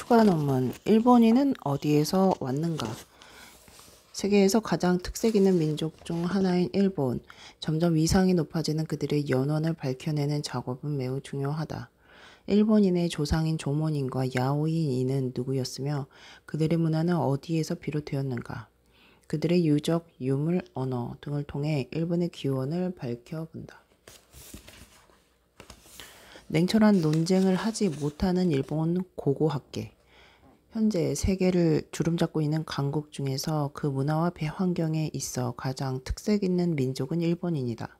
추가 논문. 일본인은 어디에서 왔는가? 세계에서 가장 특색 있는 민족 중 하나인 일본. 점점 위상이 높아지는 그들의 연원을 밝혀내는 작업은 매우 중요하다. 일본인의 조상인 조모닌과 야오이인은 누구였으며 그들의 문화는 어디에서 비롯되었는가? 그들의 유적, 유물, 언어 등을 통해 일본의 기원을 밝혀본다. 냉철한 논쟁을 하지 못하는 일본 고고학계. 현재 세계를 주름잡고 있는 강국 중에서 그 문화와 배환경에 있어 가장 특색 있는 민족은 일본인이다.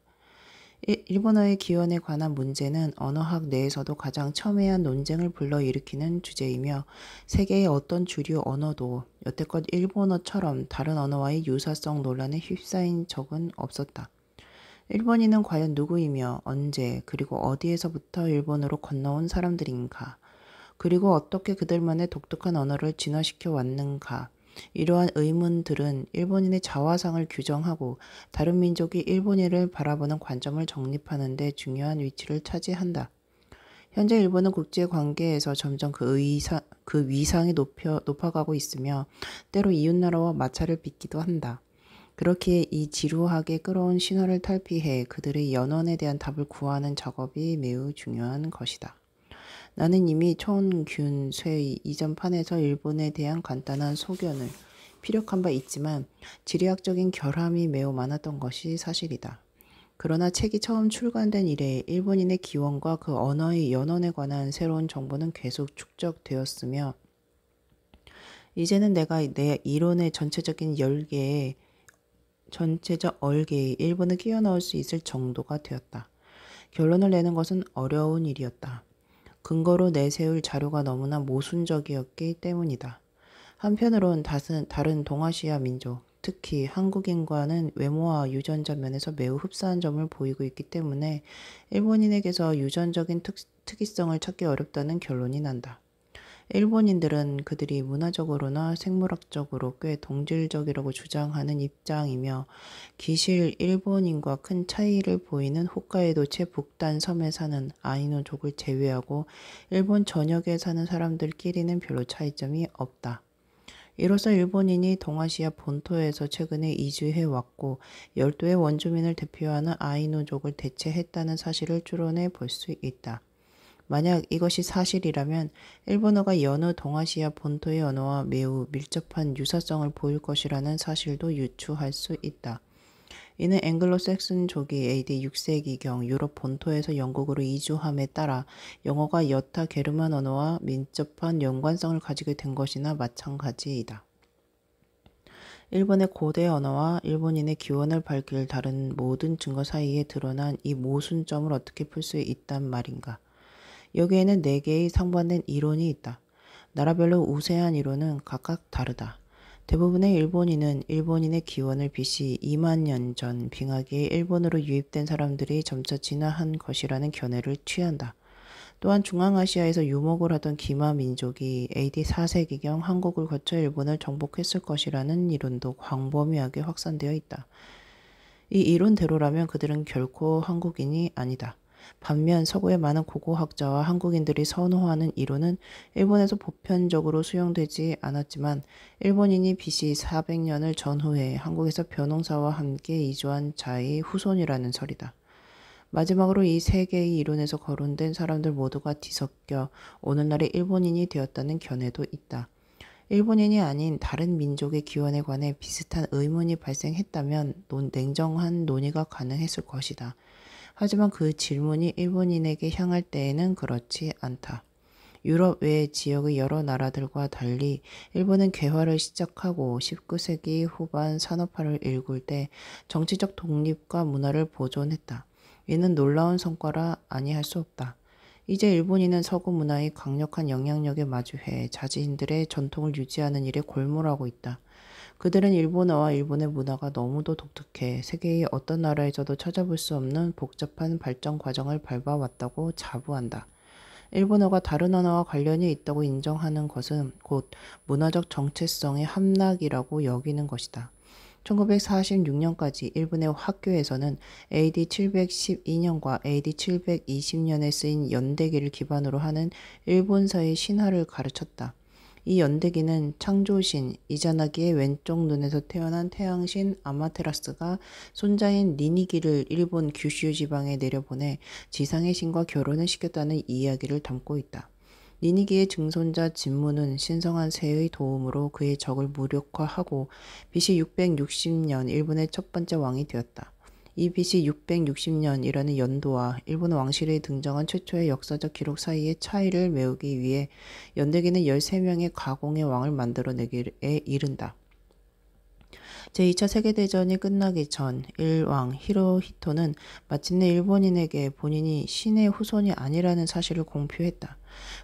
일본어의 기원에 관한 문제는 언어학 내에서도 가장 첨예한 논쟁을 불러일으키는 주제이며 세계의 어떤 주류 언어도 여태껏 일본어처럼 다른 언어와의 유사성 논란에 휩싸인 적은 없었다. 일본인은 과연 누구이며 언제 그리고 어디에서부터 일본으로 건너온 사람들인가? 그리고 어떻게 그들만의 독특한 언어를 진화시켜 왔는가? 이러한 의문들은 일본인의 자화상을 규정하고 다른 민족이 일본인을 바라보는 관점을 정립하는 데 중요한 위치를 차지한다. 현재 일본은 국제관계에서 점점 그 위상이 높아가고 있으며 때로 이웃나라와 마찰을 빚기도 한다. 그렇기에 이 지루하게 끌어온 신화를 탈피해 그들의 연원에 대한 답을 구하는 작업이 매우 중요한 것이다. 나는 이미 촌균쇠의 이전 판에서 일본에 대한 간단한 소견을 피력한 바 있지만 지리학적인 결함이 매우 많았던 것이 사실이다. 그러나 책이 처음 출간된 이래 일본인의 기원과 그 언어의 연원에 관한 새로운 정보는 계속 축적되었으며 이제는 내가 내 이론의 전체적 얼개에 일본을 끼워 넣을 수 있을 정도가 되었다. 결론을 내는 것은 어려운 일이었다. 근거로 내세울 자료가 너무나 모순적이었기 때문이다. 한편으론 다른 동아시아 민족, 특히 한국인과는 외모와 유전자 면에서 매우 흡사한 점을 보이고 있기 때문에 일본인에게서 유전적인 특이성을 찾기 어렵다는 결론이 난다. 일본인들은 그들이 문화적으로나 생물학적으로 꽤 동질적이라고 주장하는 입장이며 기실 일본인과 큰 차이를 보이는 홋카이도 최북단 섬에 사는 아이누족을 제외하고 일본 전역에 사는 사람들끼리는 별로 차이점이 없다. 이로써 일본인이 동아시아 본토에서 최근에 이주해 왔고 12의 원주민을 대표하는 아이누족을 대체했다는 사실을 추론해 볼 수 있다. 만약 이것이 사실이라면 일본어가 여느 동아시아 본토의 언어와 매우 밀접한 유사성을 보일 것이라는 사실도 유추할 수 있다. 이는 앵글로색슨족이 AD 6세기경 유럽 본토에서 영국으로 이주함에 따라 영어가 여타 게르만 언어와 밀접한 연관성을 가지게 된 것이나 마찬가지이다. 일본의 고대 언어와 일본인의 기원을 밝힐 다른 모든 증거 사이에 드러난 이 모순점을 어떻게 풀 수 있단 말인가? 여기에는 4개의 상반된 이론이 있다. 나라별로 우세한 이론은 각각 다르다. 대부분의 일본인은 일본인의 기원을 BC 2만 년 전 빙하기에 일본으로 유입된 사람들이 점차 진화한 것이라는 견해를 취한다. 또한 중앙아시아에서 유목을 하던 기마 민족이 AD 4세기경 한국을 거쳐 일본을 정복했을 것이라는 이론도 광범위하게 확산되어 있다. 이 이론대로라면 그들은 결코 한국인이 아니다. 반면 서구의 많은 고고학자와 한국인들이 선호하는 이론은 일본에서 보편적으로 수용되지 않았지만 일본인이 BC 400년을 전후해 한국에서 벼농사와 함께 이주한 자의 후손이라는 설이다. 마지막으로 이 3개의 이론에서 거론된 사람들 모두가 뒤섞여 오늘날의 일본인이 되었다는 견해도 있다. 일본인이 아닌 다른 민족의 기원에 관해 비슷한 의문이 발생했다면 냉정한 논의가 가능했을 것이다. 하지만 그 질문이 일본인에게 향할 때에는 그렇지 않다. 유럽 외 지역의 여러 나라들과 달리 일본은 개화를 시작하고 19세기 후반 산업화를 일굴 때 정치적 독립과 문화를 보존했다. 이는 놀라운 성과라 아니할 수 없다. 이제 일본인은 서구 문화의 강력한 영향력에 마주해 자신들의 전통을 유지하는 일에 골몰하고 있다. 그들은 일본어와 일본의 문화가 너무도 독특해 세계의 어떤 나라에서도 찾아볼 수 없는 복잡한 발전 과정을 밟아왔다고 자부한다. 일본어가 다른 언어와 관련이 있다고 인정하는 것은 곧 문화적 정체성의 함락이라고 여기는 것이다. 1946년까지 일본의 학교에서는 AD 712년과 AD 720년에 쓰인 연대기를 기반으로 하는 일본서의 신화를 가르쳤다. 이 연대기는 창조신 이자나기의 왼쪽 눈에서 태어난 태양신 아마테라스가 손자인 니니기를 일본 규슈 지방에 내려보내 지상의 신과 결혼을 시켰다는 이야기를 담고 있다. 니니기의 증손자 진무는 신성한 새의 도움으로 그의 적을 무력화하고 BC 660년 일본의 첫 번째 왕이 되었다. 이 BC 660년이라는 연도와 일본 왕실에 등장한 최초의 역사적 기록 사이의 차이를 메우기 위해 연대기는 13명의 가공의 왕을 만들어내기에 이른다. 제2차 세계대전이 끝나기 전 일왕 히로히토는 마침내 일본인에게 본인이 신의 후손이 아니라는 사실을 공표했다.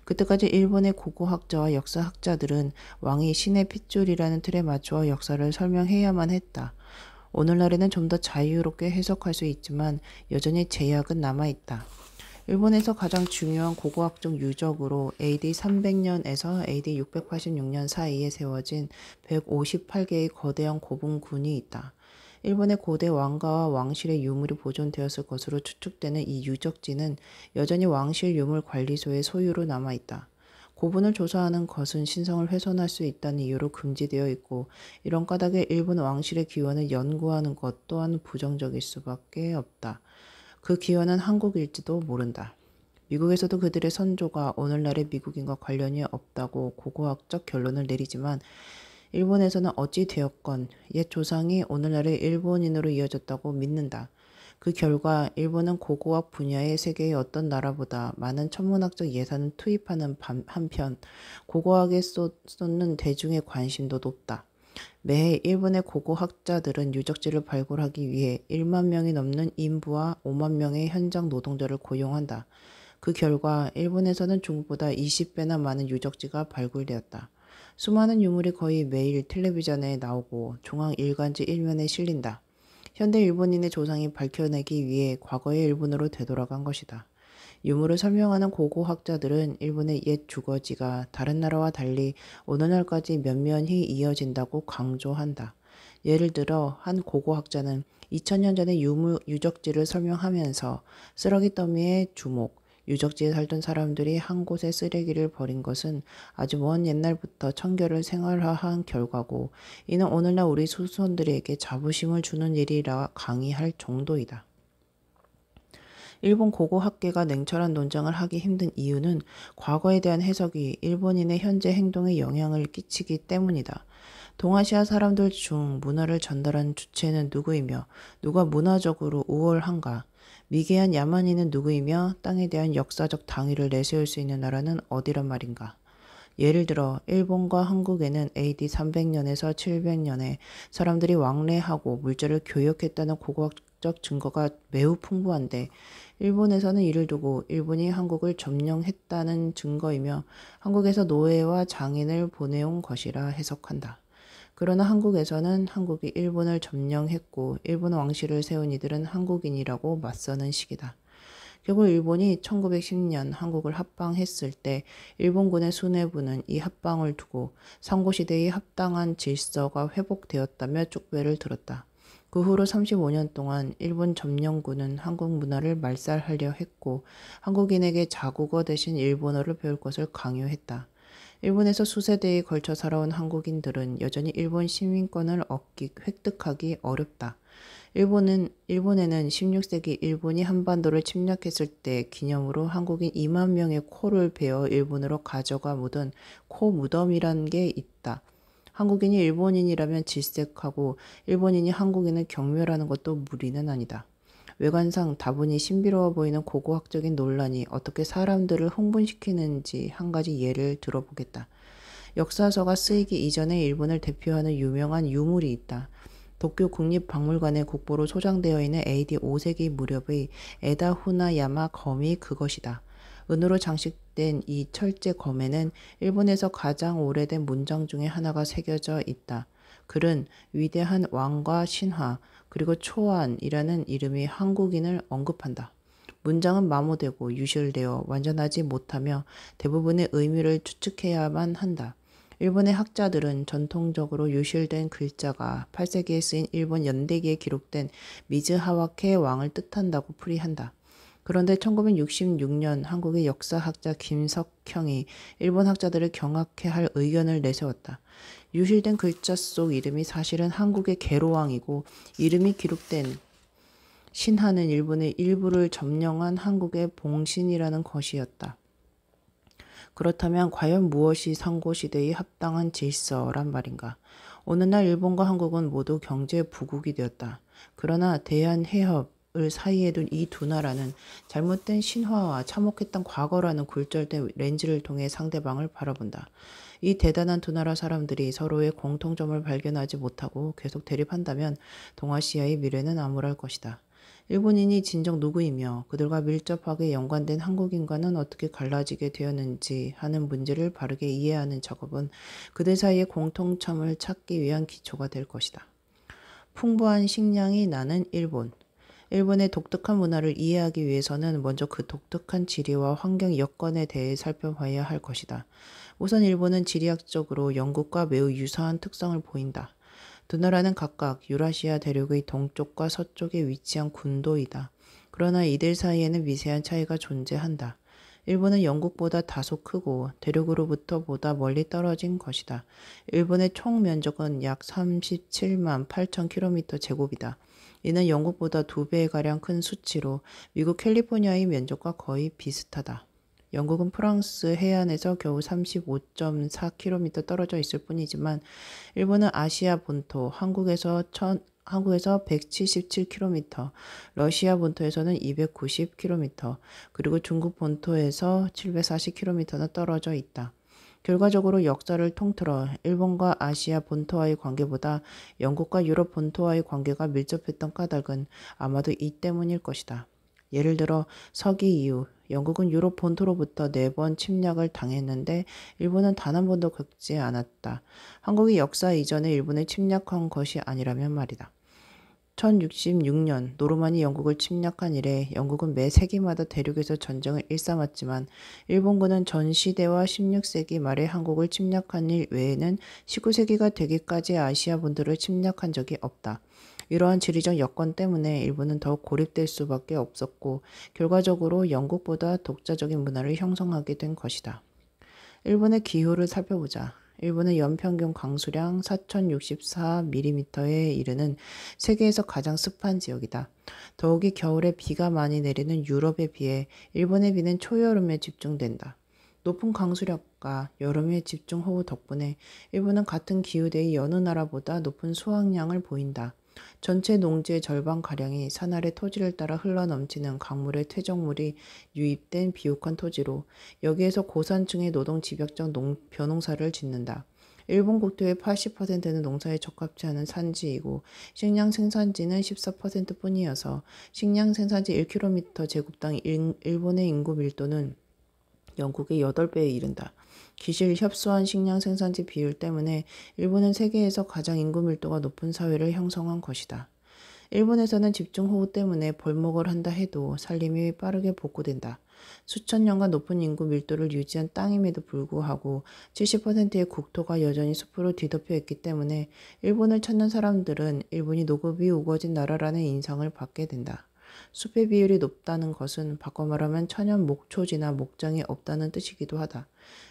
그때까지 일본의 고고학자와 역사학자들은 왕이 신의 핏줄이라는 틀에 맞추어 역사를 설명해야만 했다. 오늘날에는 좀 더 자유롭게 해석할 수 있지만 여전히 제약은 남아있다. 일본에서 가장 중요한 고고학적 유적으로 AD 300년에서 AD 686년 사이에 세워진 158개의 거대한 고분군이 있다. 일본의 고대 왕가와 왕실의 유물이 보존되었을 것으로 추측되는 이 유적지는 여전히 왕실 유물관리소의 소유로 남아있다. 고분을 조사하는 것은 신성을 훼손할 수 있다는 이유로 금지되어 있고 이런 까닭에 일본 왕실의 기원을 연구하는 것 또한 부정적일 수밖에 없다. 그 기원은 한국일지도 모른다. 미국에서도 그들의 선조가 오늘날의 미국인과 관련이 없다고 고고학적 결론을 내리지만 일본에서는 어찌 되었건 옛 조상이 오늘날의 일본인으로 이어졌다고 믿는다. 그 결과 일본은 고고학 분야의 세계의 어떤 나라보다 많은 천문학적 예산을 투입하는 한편 고고학에 쏟는 대중의 관심도 높다. 매해 일본의 고고학자들은 유적지를 발굴하기 위해 1만 명이 넘는 인부와 5만 명의 현장 노동자를 고용한다. 그 결과 일본에서는 중국보다 20배나 많은 유적지가 발굴되었다. 수많은 유물이 거의 매일 텔레비전에 나오고 중앙 일간지 일면에 실린다. 현대 일본인의 조상이 밝혀내기 위해 과거의 일본으로 되돌아간 것이다. 유물을 설명하는 고고학자들은 일본의 옛 주거지가 다른 나라와 달리 오늘날까지 면면히 이어진다고 강조한다. 예를 들어 한 고고학자는 2000년 전의 유적지를 설명하면서 쓰레기 더미의 주목, 유적지에 살던 사람들이 한 곳에 쓰레기를 버린 것은 아주 먼 옛날부터 청결을 생활화한 결과고 이는 오늘날 우리 후손들에게 자부심을 주는 일이라 강의할 정도이다. 일본 고고학계가 냉철한 논쟁을 하기 힘든 이유는 과거에 대한 해석이 일본인의 현재 행동에 영향을 끼치기 때문이다. 동아시아 사람들 중 문화를 전달한 주체는 누구이며 누가 문화적으로 우월한가? 미개한 야만인은 누구이며 땅에 대한 역사적 당위를 내세울 수 있는 나라는 어디란 말인가? 예를 들어 일본과 한국에는 AD 300년에서 700년에 사람들이 왕래하고 물자를 교역했다는 고고학적 증거가 매우 풍부한데 일본에서는 이를 두고 일본이 한국을 점령했다는 증거이며 한국에서 노예와 장인을 보내온 것이라 해석한다. 그러나 한국에서는 한국이 일본을 점령했고 일본 왕실을 세운 이들은 한국인이라고 맞서는 식이다. 결국 일본이 1910년 한국을 합방했을 때 일본군의 수뇌부는 이 합방을 두고 상고시대의 합당한 질서가 회복되었다며 쪽배를 들었다. 그 후로 35년 동안 일본 점령군은 한국 문화를 말살하려 했고 한국인에게 자국어 대신 일본어를 배울 것을 강요했다. 일본에서 수세대에 걸쳐 살아온 한국인들은 여전히 일본 시민권을 획득하기 어렵다. 일본에는 16세기 일본이 한반도를 침략했을 때 기념으로 한국인 2만 명의 코를 베어 일본으로 가져가 묻은 코 무덤이란 게 있다. 한국인이 일본인이라면 질색하고 일본인이 한국인을 경멸하는 것도 무리는 아니다. 외관상 다분히 신비로워 보이는 고고학적인 논란이 어떻게 사람들을 흥분시키는지 한 가지 예를 들어보겠다. 역사서가 쓰이기 이전에 일본을 대표하는 유명한 유물이 있다. 도쿄 국립박물관의 국보로 소장되어 있는 AD 5세기 무렵의 에다 후나야마 검이 그것이다. 은으로 장식된 이 철제 검에는 일본에서 가장 오래된 문장 중에 하나가 새겨져 있다. 글은 위대한 왕과 신화, 그리고 초안이라는 이름이 한국인을 언급한다. 문장은 마모되고 유실되어 완전하지 못하며 대부분의 의미를 추측해야만 한다. 일본의 학자들은 전통적으로 유실된 글자가 8세기에 쓰인 일본 연대기에 기록된 미즈하와케 왕을 뜻한다고 풀이한다. 그런데 1966년 한국의 역사학자 김석형이 일본 학자들을 경악해 할 의견을 내세웠다. 유실된 글자 속 이름이 사실은 한국의 계로왕이고 이름이 기록된 신하는 일본의 일부를 점령한 한국의 봉신이라는 것이었다. 그렇다면 과연 무엇이 상고시대의 합당한 질서란 말인가? 오늘날 일본과 한국은 모두 경제 부국이 되었다. 그러나 대한해협을 사이에 둔 이 두 나라는 잘못된 신화와 참혹했던 과거라는 굴절된 렌즈를 통해 상대방을 바라본다. 이 대단한 두 나라 사람들이 서로의 공통점을 발견하지 못하고 계속 대립한다면 동아시아의 미래는 암울할 것이다. 일본인이 진정 누구이며 그들과 밀접하게 연관된 한국인과는 어떻게 갈라지게 되었는지 하는 문제를 바르게 이해하는 작업은 그들 사이의 공통점을 찾기 위한 기초가 될 것이다. 풍부한 식량이 나는 일본. 일본의 독특한 문화를 이해하기 위해서는 먼저 그 독특한 지리와 환경 여건에 대해 살펴봐야 할 것이다. 우선 일본은 지리학적으로 영국과 매우 유사한 특성을 보인다. 두 나라는 각각 유라시아 대륙의 동쪽과 서쪽에 위치한 군도이다. 그러나 이들 사이에는 미세한 차이가 존재한다. 일본은 영국보다 다소 크고 대륙으로부터 보다 멀리 떨어진 것이다. 일본의 총 면적은 약 37만 8천 킬로미터 제곱이다. 이는 영국보다 2배가량 큰 수치로 미국 캘리포니아의 면적과 거의 비슷하다. 영국은 프랑스 해안에서 겨우 35.4km 떨어져 있을 뿐이지만 일본은 아시아 본토, 한국에서 177km, 러시아 본토에서는 290km, 그리고 중국 본토에서 740km나 떨어져 있다. 결과적으로 역사를 통틀어 일본과 아시아 본토와의 관계보다 영국과 유럽 본토와의 관계가 밀접했던 까닭은 아마도 이 때문일 것이다. 예를 들어 서기 이후 영국은 유럽 본토로부터 4번 침략을 당했는데 일본은 단 한 번도 겪지 않았다. 한국이 역사 이전에 일본을 침략한 것이 아니라면 말이다. 1066년 노르만이 영국을 침략한 이래 영국은 매 세기마다 대륙에서 전쟁을 일삼았지만 일본군은 전 시대와 16세기 말에 한국을 침략한 일 외에는 19세기가 되기까지 아시아 본토를 침략한 적이 없다. 이러한 지리적 여건 때문에 일본은 더욱 고립될 수밖에 없었고 결과적으로 영국보다 독자적인 문화를 형성하게 된 것이다. 일본의 기후를 살펴보자. 일본은 연평균 강수량 4,064mm에 이르는 세계에서 가장 습한 지역이다. 더욱이 겨울에 비가 많이 내리는 유럽에 비해 일본의 비는 초여름에 집중된다. 높은 강수량과 여름의 집중호우 덕분에 일본은 같은 기후대의 여느 나라보다 높은 수확량을 보인다. 전체 농지의 절반가량이 산 아래 토지를 따라 흘러넘치는 강물의 퇴적물이 유입된 비옥한 토지로 여기에서 고산층의 노동 집약적 벼농사를 짓는다. 일본 국토의 80%는 농사에 적합치 않은 산지이고 식량 생산지는 14%뿐이어서 식량 생산지 1km 제곱당 일본의 인구 밀도는 영국의 8배에 이른다. 기실 협소한 식량 생산지 비율 때문에 일본은 세계에서 가장 인구 밀도가 높은 사회를 형성한 것이다. 일본에서는 집중호우 때문에 벌목을 한다 해도 산림이 빠르게 복구된다. 수천 년간 높은 인구 밀도를 유지한 땅임에도 불구하고 70%의 국토가 여전히 숲으로 뒤덮여 있기 때문에 일본을 찾는 사람들은 일본이 노급이 우거진 나라라는 인상을 받게 된다. 숲의 비율이 높다는 것은 바꿔 말하면 천연 목초지나 목장이 없다는 뜻이기도 하다.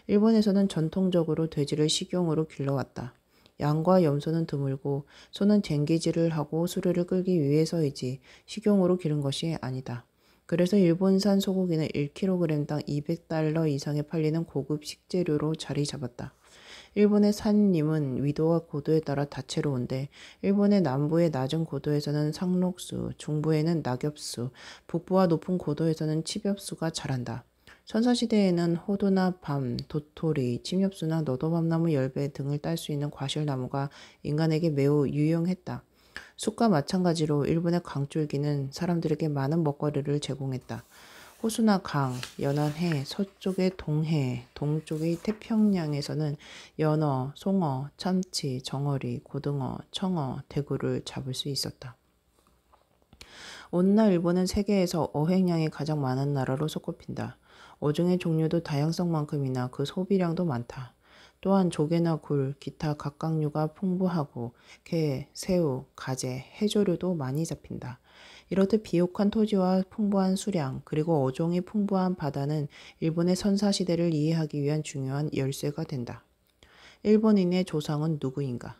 일본에서는 전통적으로 돼지를 식용으로 길러왔다. 양과 염소는 드물고 소는 쟁기질을 하고 수레를 끌기 위해서이지 식용으로 기른 것이 아니다. 그래서 일본산 소고기는 1kg당 200달러 이상에 팔리는 고급 식재료로 자리 잡았다. 일본의 산림은 위도와 고도에 따라 다채로운데 일본의 남부의 낮은 고도에서는 상록수, 중부에는 낙엽수, 북부와 높은 고도에서는 칩엽수가 자란다. 선사시대에는 호두나 밤, 도토리, 침엽수나 너도밤나무 열매 등을 딸 수 있는 과실나무가 인간에게 매우 유용했다. 숲과 마찬가지로 일본의 강줄기는 사람들에게 많은 먹거리를 제공했다. 호수나 강, 연안해, 서쪽의 동해, 동쪽의 태평양에서는 연어, 송어, 참치, 정어리, 고등어, 청어, 대구를 잡을 수 있었다. 오늘날 일본은 세계에서 어획량이 가장 많은 나라로 손꼽힌다. 어종의 종류도 다양성만큼이나 그 소비량도 많다. 또한 조개나 굴, 기타 각각류가 풍부하고 게, 새우, 가재, 해조류도 많이 잡힌다. 이렇듯 비옥한 토지와 풍부한 수량, 그리고 어종이 풍부한 바다는 일본의 선사시대를 이해하기 위한 중요한 열쇠가 된다. 일본인의 조상은 누구인가?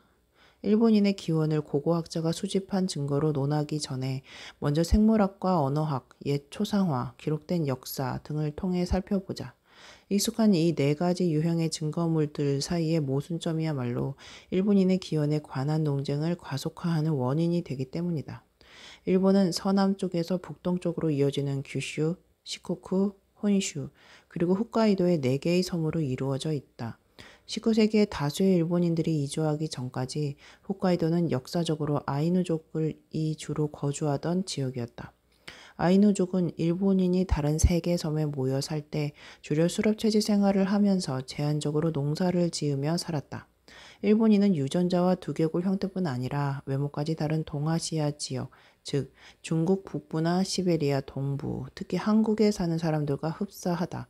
일본인의 기원을 고고학자가 수집한 증거로 논하기 전에 먼저 생물학과 언어학, 옛 초상화, 기록된 역사 등을 통해 살펴보자. 익숙한 이 네 가지 유형의 증거물들 사이의 모순점이야말로 일본인의 기원에 관한 논쟁을 과속화하는 원인이 되기 때문이다. 일본은 서남쪽에서 북동쪽으로 이어지는 규슈, 시코쿠, 혼슈, 그리고 홋카이도의 4개의 섬으로 이루어져 있다. 19세기에 다수의 일본인들이 이주하기 전까지 홋카이도는 역사적으로 아이누족이 주로 거주하던 지역이었다. 아이누족은 일본인이 다른 3개 섬에 모여 살 때 주로 수렵채지 생활을 하면서 제한적으로 농사를 지으며 살았다. 일본인은 유전자와 두개골 형태뿐 아니라 외모까지 다른 동아시아 지역, 즉 중국 북부나 시베리아 동부, 특히 한국에 사는 사람들과 흡사하다.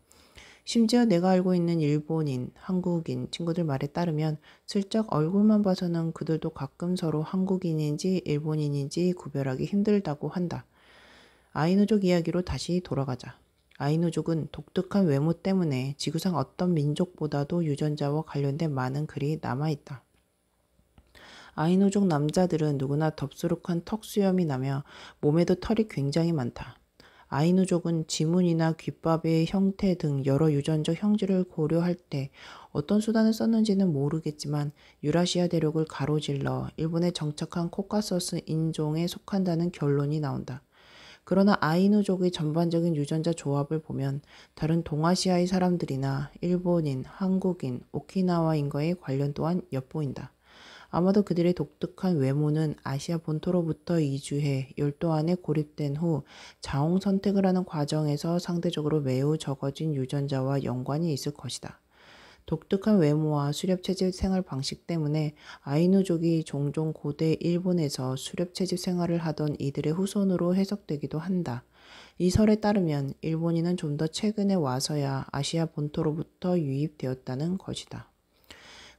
심지어 내가 알고 있는 일본인, 한국인 친구들 말에 따르면 슬쩍 얼굴만 봐서는 그들도 가끔 서로 한국인인지 일본인인지 구별하기 힘들다고 한다. 아이누족 이야기로 다시 돌아가자. 아이누족은 독특한 외모 때문에 지구상 어떤 민족보다도 유전자와 관련된 많은 글이 남아있다. 아이누족 남자들은 누구나 덥수룩한 턱수염이 나며 몸에도 털이 굉장히 많다. 아이누족은 지문이나 귓밥의 형태 등 여러 유전적 형질을 고려할 때 어떤 수단을 썼는지는 모르겠지만 유라시아 대륙을 가로질러 일본에 정착한 코카서스 인종에 속한다는 결론이 나온다. 그러나 아이누족의 전반적인 유전자 조합을 보면 다른 동아시아의 사람들이나 일본인, 한국인, 오키나와인과의 관련 또한 엿보인다. 아마도 그들의 독특한 외모는 아시아 본토로부터 이주해 열도 안에 고립된 후 자웅 선택을 하는 과정에서 상대적으로 매우 적어진 유전자와 연관이 있을 것이다. 독특한 외모와 수렵채집 생활 방식 때문에 아이누족이 종종 고대 일본에서 수렵채집 생활을 하던 이들의 후손으로 해석되기도 한다. 이 설에 따르면 일본인은 좀 더 최근에 와서야 아시아 본토로부터 유입되었다는 것이다.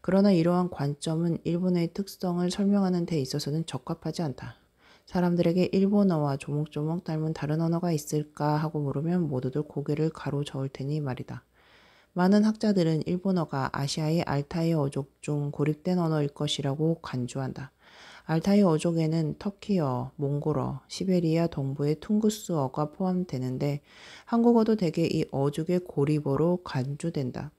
그러나 이러한 관점은 일본의 특성을 설명하는 데 있어서는 적합하지 않다. 사람들에게 일본어와 조목조목 닮은 다른 언어가 있을까 하고 물으면 모두들 고개를 가로저을 테니 말이다. 많은 학자들은 일본어가 아시아의 알타이 어족 중 고립된 언어일 것이라고 간주한다. 알타이 어족에는 터키어, 몽골어, 시베리아 동부의 퉁구스어가 포함되는데 한국어도 대개 이 어족의 고립어로 간주된다.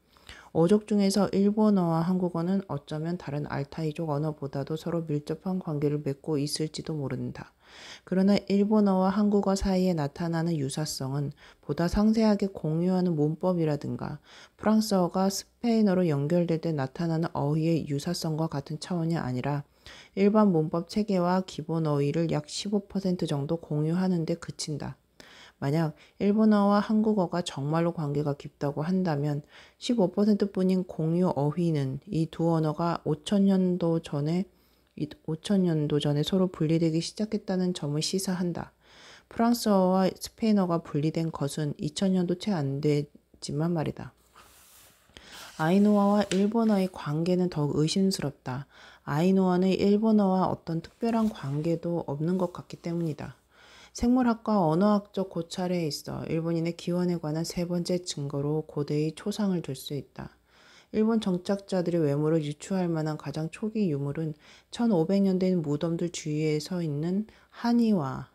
어족 중에서 일본어와 한국어는 어쩌면 다른 알타이족 언어보다도 서로 밀접한 관계를 맺고 있을지도 모른다. 그러나 일본어와 한국어 사이에 나타나는 유사성은 보다 상세하게 공유하는 문법이라든가 프랑스어가 스페인어로 연결될 때 나타나는 어휘의 유사성과 같은 차원이 아니라 일반 문법 체계와 기본 어휘를 약 15% 정도 공유하는 데 그친다. 만약 일본어와 한국어가 정말로 관계가 깊다고 한다면 15%뿐인 공유 어휘는 이 두 언어가 5천년도 전에 서로 분리되기 시작했다는 점을 시사한다. 프랑스어와 스페인어가 분리된 것은 2000년도 채 안 되지만 말이다. 아이누어와 일본어의 관계는 더욱 의심스럽다. 아이누어는 일본어와 어떤 특별한 관계도 없는 것 같기 때문이다. 생물학과 언어학적 고찰에 있어 일본인의 기원에 관한 세 번째 증거로 고대의 초상을 들 수 있다. 일본 정착자들의 외모를 유추할 만한 가장 초기 유물은 1500년대인 무덤들 주위에 서 있는 한이와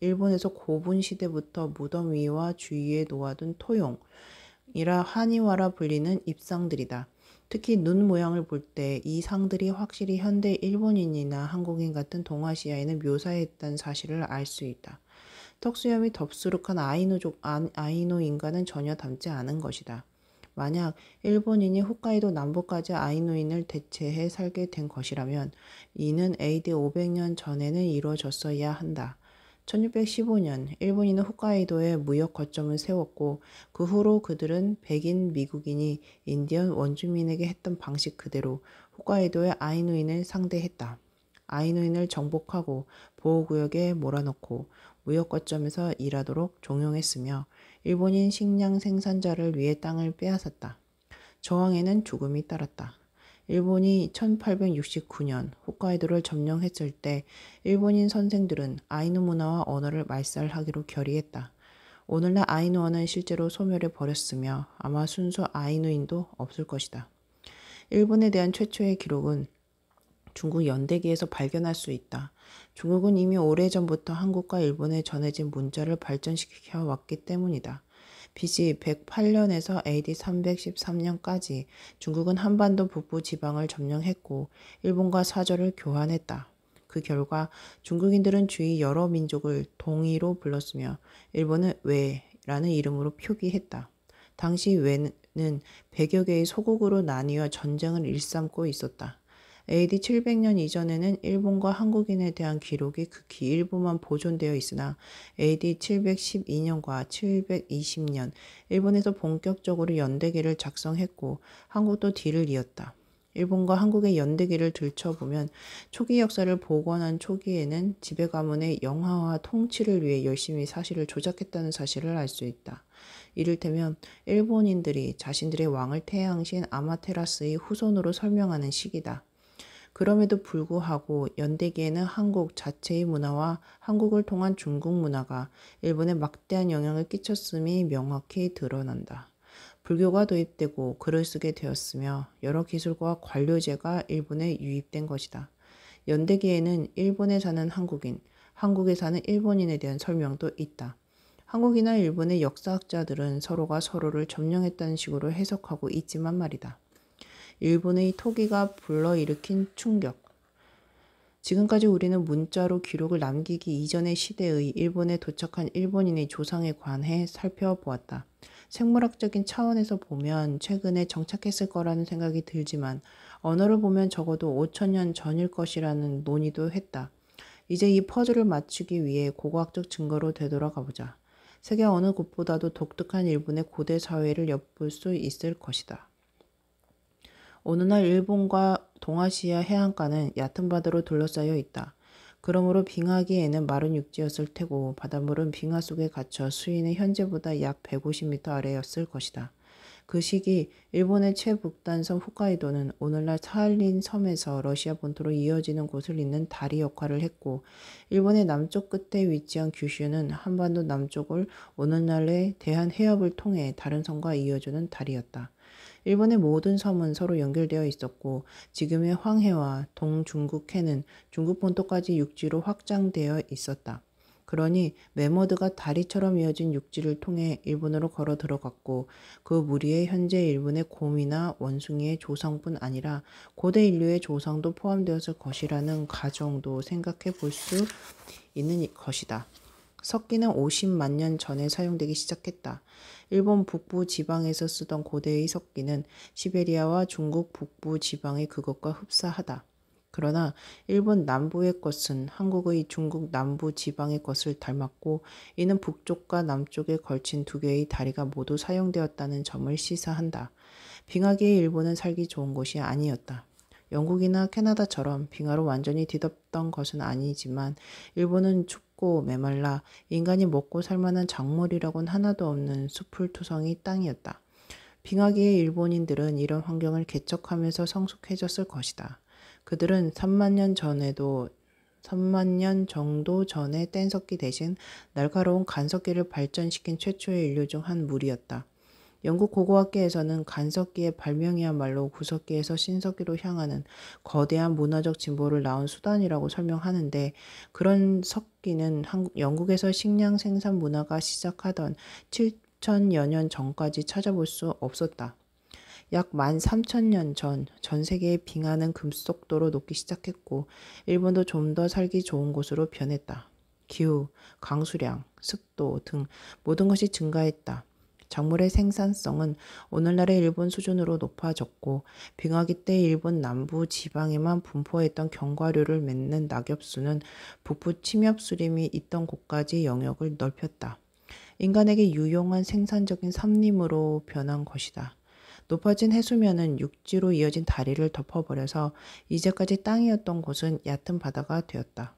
일본에서 고분 시대부터 무덤 위와 주위에 놓아둔 토용이라 한이와라 불리는 입상들이다. 특히 눈 모양을 볼 때 이 상들이 확실히 현대 일본인이나 한국인 같은 동아시아인을 묘사했다는 사실을 알 수 있다. 턱수염이 덥수룩한 아이누 인간은 전혀 닮지 않은 것이다. 만약 일본인이 홋카이도 남부까지 아이누인을 대체해 살게 된 것이라면 이는 AD 500년 전에는 이루어졌어야 한다. 1615년 일본인은 홋카이도에 무역 거점을 세웠고 그 후로 그들은 백인 미국인이 인디언 원주민에게 했던 방식 그대로 홋카이도의 아이누인을 상대했다. 아이누인을 정복하고 보호구역에 몰아넣고 무역 거점에서 일하도록 종용했으며 일본인 식량 생산자를 위해 땅을 빼앗았다. 저항에는 죽음이 따랐다. 일본이 1869년 홋카이도를 점령했을 때 일본인 선생들은 아이누 문화와 언어를 말살하기로 결의했다. 오늘날 아이누어는 실제로 소멸해 버렸으며 아마 순수 아이누인도 없을 것이다. 일본에 대한 최초의 기록은 중국 연대기에서 발견할 수 있다. 중국은 이미 오래전부터 한국과 일본에 전해진 문자를 발전시켜 왔기 때문이다. BC 108년에서 AD 313년까지 중국은 한반도 북부 지방을 점령했고 일본과 사절을 교환했다. 그 결과 중국인들은 주위 여러 민족을 동이로 불렀으며 일본은 외라는 이름으로 표기했다. 당시 외는 100여 개의 소국으로 나뉘어 전쟁을 일삼고 있었다. AD 700년 이전에는 일본과 한국인에 대한 기록이 극히 일부만 보존되어 있으나 AD 712년과 720년 일본에서 본격적으로 연대기를 작성했고 한국도 뒤를 이었다. 일본과 한국의 연대기를 들춰보면 초기 역사를 복원한 초기에는 지배 가문의 영하와 통치를 위해 열심히 사실을 조작했다는 사실을 알 수 있다. 이를테면 일본인들이 자신들의 왕을 태양신 아마테라스의 후손으로 설명하는 시기다. 그럼에도 불구하고 연대기에는 한국 자체의 문화와 한국을 통한 중국 문화가 일본에 막대한 영향을 끼쳤음이 명확히 드러난다. 불교가 도입되고 글을 쓰게 되었으며 여러 기술과 관료제가 일본에 유입된 것이다. 연대기에는 일본에 사는 한국인, 한국에 사는 일본인에 대한 설명도 있다. 한국이나 일본의 역사학자들은 서로가 서로를 점령했다는 식으로 해석하고 있지만 말이다. 일본의 토기가 불러일으킨 충격. 지금까지 우리는 문자로 기록을 남기기 이전의 시대의 일본에 도착한 일본인의 조상에 관해 살펴보았다. 생물학적인 차원에서 보면 최근에 정착했을 거라는 생각이 들지만 언어를 보면 적어도 5천년 전일 것이라는 논의도 했다. 이제 이 퍼즐을 맞추기 위해 고고학적 증거로 되돌아가 보자. 세계 어느 곳보다도 독특한 일본의 고대 사회를 엿볼 수 있을 것이다. 오늘날 일본과 동아시아 해안가는 얕은 바다로 둘러싸여 있다. 그러므로 빙하기에는 마른 육지였을 테고 바닷물은 빙하 속에 갇혀 수위는 현재보다 약 150m 아래였을 것이다. 그 시기 일본의 최북단섬 홋카이도는 오늘날 사할린 섬에서 러시아 본토로 이어지는 곳을 잇는 다리 역할을 했고 일본의 남쪽 끝에 위치한 규슈는 한반도 남쪽을 오늘날의 대한해협을 통해 다른 섬과 이어주는 다리였다. 일본의 모든 섬은 서로 연결되어 있었고 지금의 황해와 동중국해는 중국 본토까지 육지로 확장되어 있었다. 그러니 메머드가 다리처럼 이어진 육지를 통해 일본으로 걸어 들어갔고 그 무리에 현재 일본의 곰이나 원숭이의 조상뿐 아니라 고대 인류의 조상도 포함되었을 것이라는 가정도 생각해 볼 수 있는 것이다. 석기는 50만 년 전에 사용되기 시작했다. 일본 북부 지방에서 쓰던 고대의 석기는 시베리아와 중국 북부 지방의 그것과 흡사하다. 그러나 일본 남부의 것은 한국의 중국 남부 지방의 것을 닮았고 이는 북쪽과 남쪽에 걸친 두 개의 다리가 모두 사용되었다는 점을 시사한다. 빙하기의 일본은 살기 좋은 곳이 아니었다. 영국이나 캐나다처럼 빙하로 완전히 뒤덮던 것은 아니지만 일본은 춥고 메말라 인간이 먹고 살만한 작물이라고는 하나도 없는 수풀투성이 땅이었다. 빙하기의 일본인들은 이런 환경을 개척하면서 성숙해졌을 것이다. 그들은 3만 년 정도 전에 뗀석기 대신 날카로운 간석기를 발전시킨 최초의 인류 중 한 무리였다. 영국 고고학계에서는 간석기의 발명이야말로 구석기에서 신석기로 향하는 거대한 문화적 진보를 낳은 수단이라고 설명하는데 그런 석기는 영국에서 식량 생산 문화가 시작하던 7천여 년 전까지 찾아볼 수 없었다. 약 13,000년 전 세계의 빙하는 급속도로 녹기 시작했고 일본도 좀 더 살기 좋은 곳으로 변했다. 기후, 강수량, 습도 등 모든 것이 증가했다. 작물의 생산성은 오늘날의 일본 수준으로 높아졌고 빙하기 때 일본 남부 지방에만 분포했던 견과류를 맺는 낙엽수는 북부 침엽수림이 있던 곳까지 영역을 넓혔다. 인간에게 유용한 생산적인 산림으로 변한 것이다. 높아진 해수면은 육지로 이어진 다리를 덮어버려서 이제까지 땅이었던 곳은 얕은 바다가 되었다.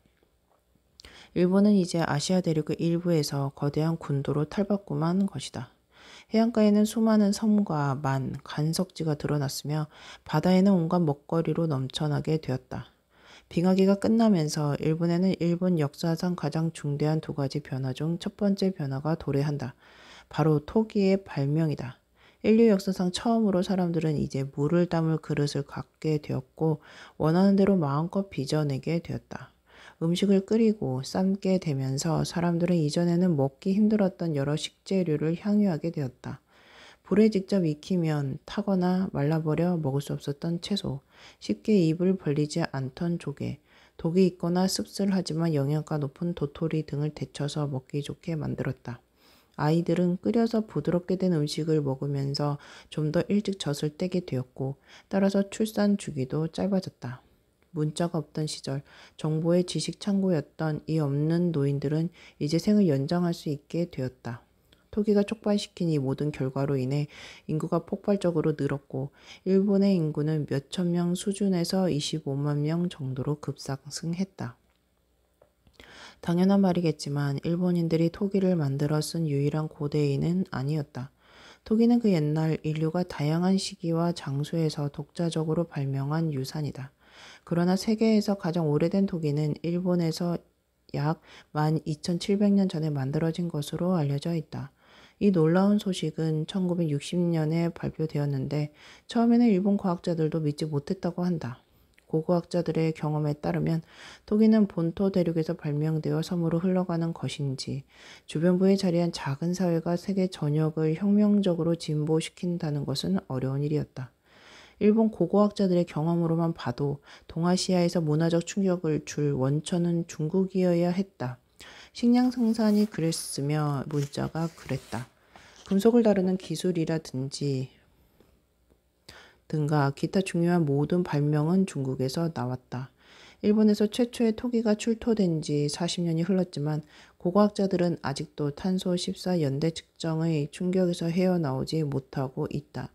일본은 이제 아시아 대륙의 일부에서 거대한 군도로 탈바꿈한 것이다. 해안가에는 수많은 섬과 간석지가 드러났으며 바다에는 온갖 먹거리로 넘쳐나게 되었다. 빙하기가 끝나면서 일본에는 일본 역사상 가장 중대한 두 가지 변화 중 첫 번째 변화가 도래한다. 바로 토기의 발명이다. 인류 역사상 처음으로 사람들은 이제 물을 담을 그릇을 갖게 되었고 원하는 대로 마음껏 빚어내게 되었다. 음식을 끓이고 삶게 되면서 사람들은 이전에는 먹기 힘들었던 여러 식재료를 향유하게 되었다. 불에 직접 익히면 타거나 말라버려 먹을 수 없었던 채소, 쉽게 입을 벌리지 않던 조개, 독이 있거나 씁쓸하지만 영양가 높은 도토리 등을 데쳐서 먹기 좋게 만들었다. 아이들은 끓여서 부드럽게 된 음식을 먹으면서 좀 더 일찍 젖을 떼게 되었고, 따라서 출산 주기도 짧아졌다. 문자가 없던 시절, 정보의 지식 창고였던 이 없는 노인들은 이제 생을 연장할 수 있게 되었다. 토기가 촉발시킨 이 모든 결과로 인해 인구가 폭발적으로 늘었고 일본의 인구는 몇천 명 수준에서 25만 명 정도로 급상승했다. 당연한 말이겠지만 일본인들이 토기를 만들어 쓴 유일한 고대인은 아니었다. 토기는 그 옛날 인류가 다양한 시기와 장소에서 독자적으로 발명한 유산이다. 그러나 세계에서 가장 오래된 토기는 일본에서 약 12,700년 전에 만들어진 것으로 알려져 있다. 이 놀라운 소식은 1960년에 발표되었는데 처음에는 일본 과학자들도 믿지 못했다고 한다. 고고학자들의 경험에 따르면 토기는 본토 대륙에서 발명되어 섬으로 흘러가는 것인지 주변부에 자리한 작은 사회가 세계 전역을 혁명적으로 진보시킨다는 것은 어려운 일이었다. 일본 고고학자들의 경험으로만 봐도 동아시아에서 문화적 충격을 줄 원천은 중국이어야 했다. 식량 생산이 그랬으며 문자가 그랬다. 금속을 다루는 기술이라든지 등과 기타 중요한 모든 발명은 중국에서 나왔다. 일본에서 최초의 토기가 출토된 지 40년이 흘렀지만 고고학자들은 아직도 탄소 14 연대 측정의 충격에서 헤어나오지 못하고 있다.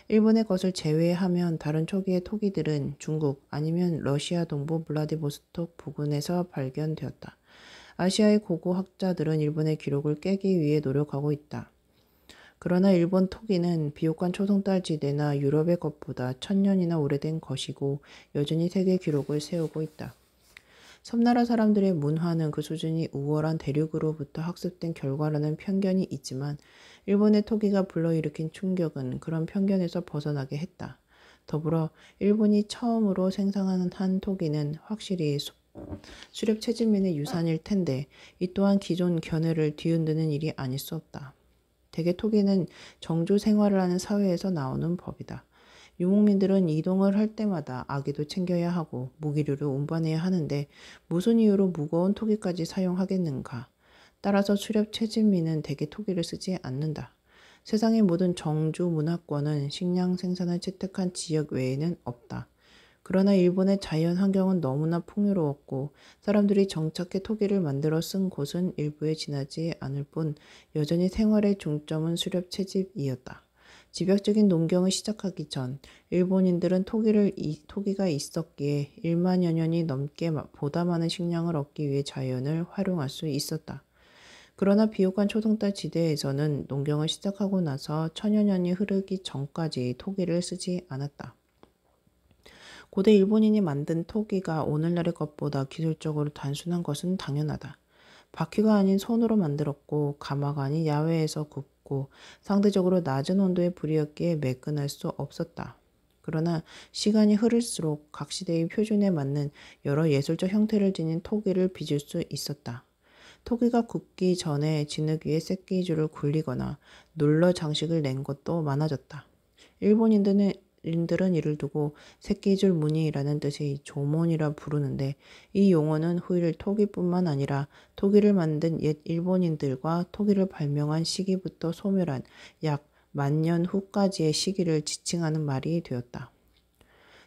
일본의 것을 제외하면 다른 초기의 토기들은 중국 아니면 러시아 동부 블라디보스톡 부근에서 발견되었다. 아시아의 고고학자들은 일본의 기록을 깨기 위해 노력하고 있다. 그러나 일본 토기는 비옥한 초승달 지대나 유럽의 것보다 1000년이나 오래된 것이고 여전히 세계 기록을 세우고 있다. 섬나라 사람들의 문화는 그 수준이 우월한 대륙으로부터 학습된 결과라는 편견이 있지만 일본의 토기가 불러일으킨 충격은 그런 편견에서 벗어나게 했다. 더불어 일본이 처음으로 생산한 한 토기는 확실히 수렵 채집민의 유산일 텐데 이 또한 기존 견해를 뒤흔드는 일이 아닐 수 없다. 대개 토기는 정주 생활을 하는 사회에서 나오는 법이다. 유목민들은 이동을 할 때마다 아기도 챙겨야 하고 무기류를 운반해야 하는데 무슨 이유로 무거운 토기까지 사용하겠는가? 따라서 수렵 채집민은 대개 토기를 쓰지 않는다. 세상의 모든 정주 문화권은 식량 생산을 채택한 지역 외에는 없다. 그러나 일본의 자연 환경은 너무나 풍요로웠고 사람들이 정착해 토기를 만들어 쓴 곳은 일부에 지나지 않을 뿐 여전히 생활의 중점은 수렵 채집이었다. 집약적인 농경을 시작하기 전 일본인들은 토기가 있었기에 1만여 년이 넘게 보다 많은 식량을 얻기 위해 자연을 활용할 수 있었다. 그러나 비옥한 초승달 지대에서는 농경을 시작하고 나서 천여 년이 흐르기 전까지 토기를 쓰지 않았다. 고대 일본인이 만든 토기가 오늘날의 것보다 기술적으로 단순한 것은 당연하다. 바퀴가 아닌 손으로 만들었고 가마가 아닌 야외에서 굽고 상대적으로 낮은 온도의 불이었기에 매끈할 수 없었다. 그러나 시간이 흐를수록 각 시대의 표준에 맞는 여러 예술적 형태를 지닌 토기를 빚을 수 있었다. 토기가 굽기 전에 진흙 위에 새끼줄을 굴리거나 눌러 장식을 낸 것도 많아졌다. 일본인들은 이를 두고 새끼줄 무늬라는 뜻의 조몬이라 부르는데 이 용어는 후일 토기뿐만 아니라 토기를 만든 옛 일본인들과 토기를 발명한 시기부터 소멸한 약 10,000년 후까지의 시기를 지칭하는 말이 되었다.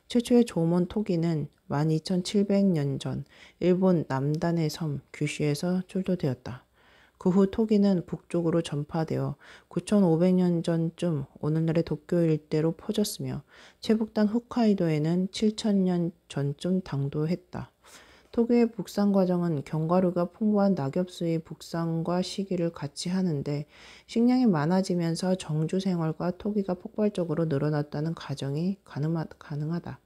최초의 조몬 토기는 12,700년 전 일본 남단의 섬 규슈에서 출토되었다. 그 후 토기는 북쪽으로 전파되어 9,500년 전쯤 오늘날의 도쿄 일대로 퍼졌으며 최북단 홋카이도에는 7,000년 전쯤 당도했다. 토기의 북상 과정은 견과류가 풍부한 낙엽수의 북상과 시기를 같이 하는데 식량이 많아지면서 정주 생활과 토기가 폭발적으로 늘어났다는 가정이 가능하다.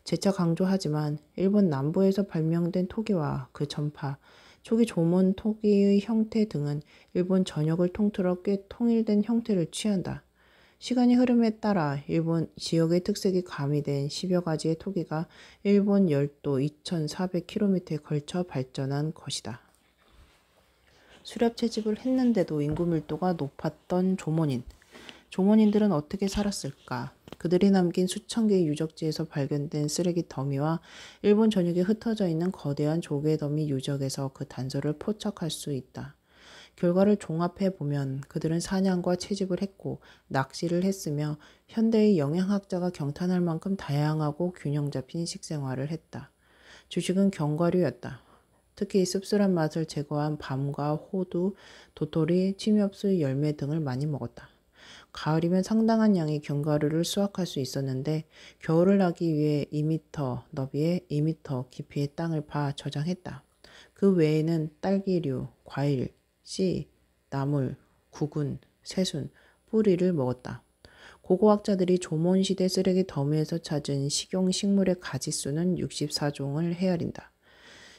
재차 강조하지만 일본 남부에서 발명된 토기와 그 전파, 초기 조몬 토기의 형태 등은 일본 전역을 통틀어 꽤 통일된 형태를 취한다. 시간이 흐름에 따라 일본 지역의 특색이 가미된 10여 가지의 토기가 일본 열도 2,400km에 걸쳐 발전한 것이다. 수렵 채집을 했는데도 인구 밀도가 높았던 조몬인. 조몬인들은 어떻게 살았을까? 그들이 남긴 수천 개의 유적지에서 발견된 쓰레기 더미와 일본 전역에 흩어져 있는 거대한 조개 더미 유적에서 그 단서를 포착할 수 있다. 결과를 종합해 보면 그들은 사냥과 채집을 했고 낚시를 했으며 현대의 영양학자가 경탄할 만큼 다양하고 균형 잡힌 식생활을 했다. 주식은 견과류였다. 특히 씁쓸한 맛을 제거한 밤과 호두, 도토리, 침엽수 열매 등을 많이 먹었다. 가을이면 상당한 양의 견과류를 수확할 수 있었는데 겨울을 나기 위해 2m 너비에 2m 깊이의 땅을 파 저장했다. 그 외에는 딸기류, 과일, 씨, 나물, 구근, 새순, 뿌리를 먹었다. 고고학자들이 조몬시대 쓰레기 더미에서 찾은 식용식물의 가지수는 64종을 헤아린다.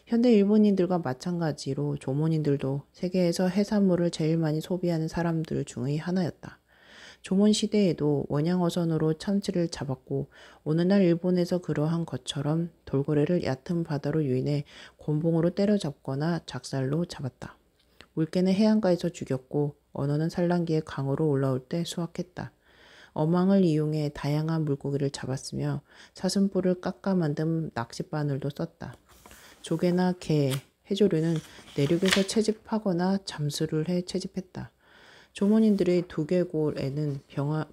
현대 일본인들과 마찬가지로 조몬인들도 세계에서 해산물을 제일 많이 소비하는 사람들 중의 하나였다. 조몬 시대에도 원양어선으로 참치를 잡았고 오늘날 일본에서 그러한 것처럼 돌고래를 얕은 바다로 유인해 곤봉으로 때려잡거나 작살로 잡았다. 물개는 해안가에서 죽였고 언어는 산란기에 강으로 올라올 때 수확했다. 어망을 이용해 다양한 물고기를 잡았으며 사슴뿔을 깎아 만든 낚싯바늘도 썼다. 조개나 게, 해조류는 내륙에서 채집하거나 잠수를 해 채집했다. 조몬인들의 두개골에는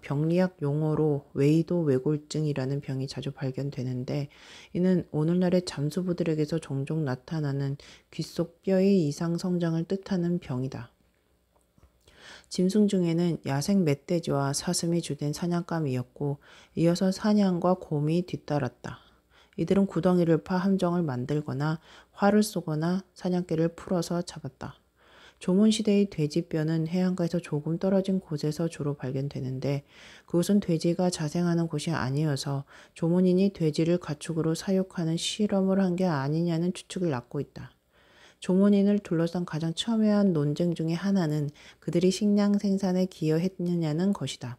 병리학 용어로 웨이도 외골증이라는 병이 자주 발견되는데 이는 오늘날의 잠수부들에게서 종종 나타나는 귓속 뼈의 이상 성장을 뜻하는 병이다. 짐승 중에는 야생 멧돼지와 사슴이 주된 사냥감이었고 이어서 사냥과 곰이 뒤따랐다. 이들은 구덩이를 파 함정을 만들거나 활을 쏘거나 사냥개를 풀어서 잡았다. 조몬시대의 돼지뼈는 해안가에서 조금 떨어진 곳에서 주로 발견되는데 그곳은 돼지가 자생하는 곳이 아니어서 조몬인이 돼지를 가축으로 사육하는 실험을 한 게 아니냐는 추측을 낳고 있다. 조몬인을 둘러싼 가장 첨예한 논쟁 중의 하나는 그들이 식량 생산에 기여했느냐는 것이다.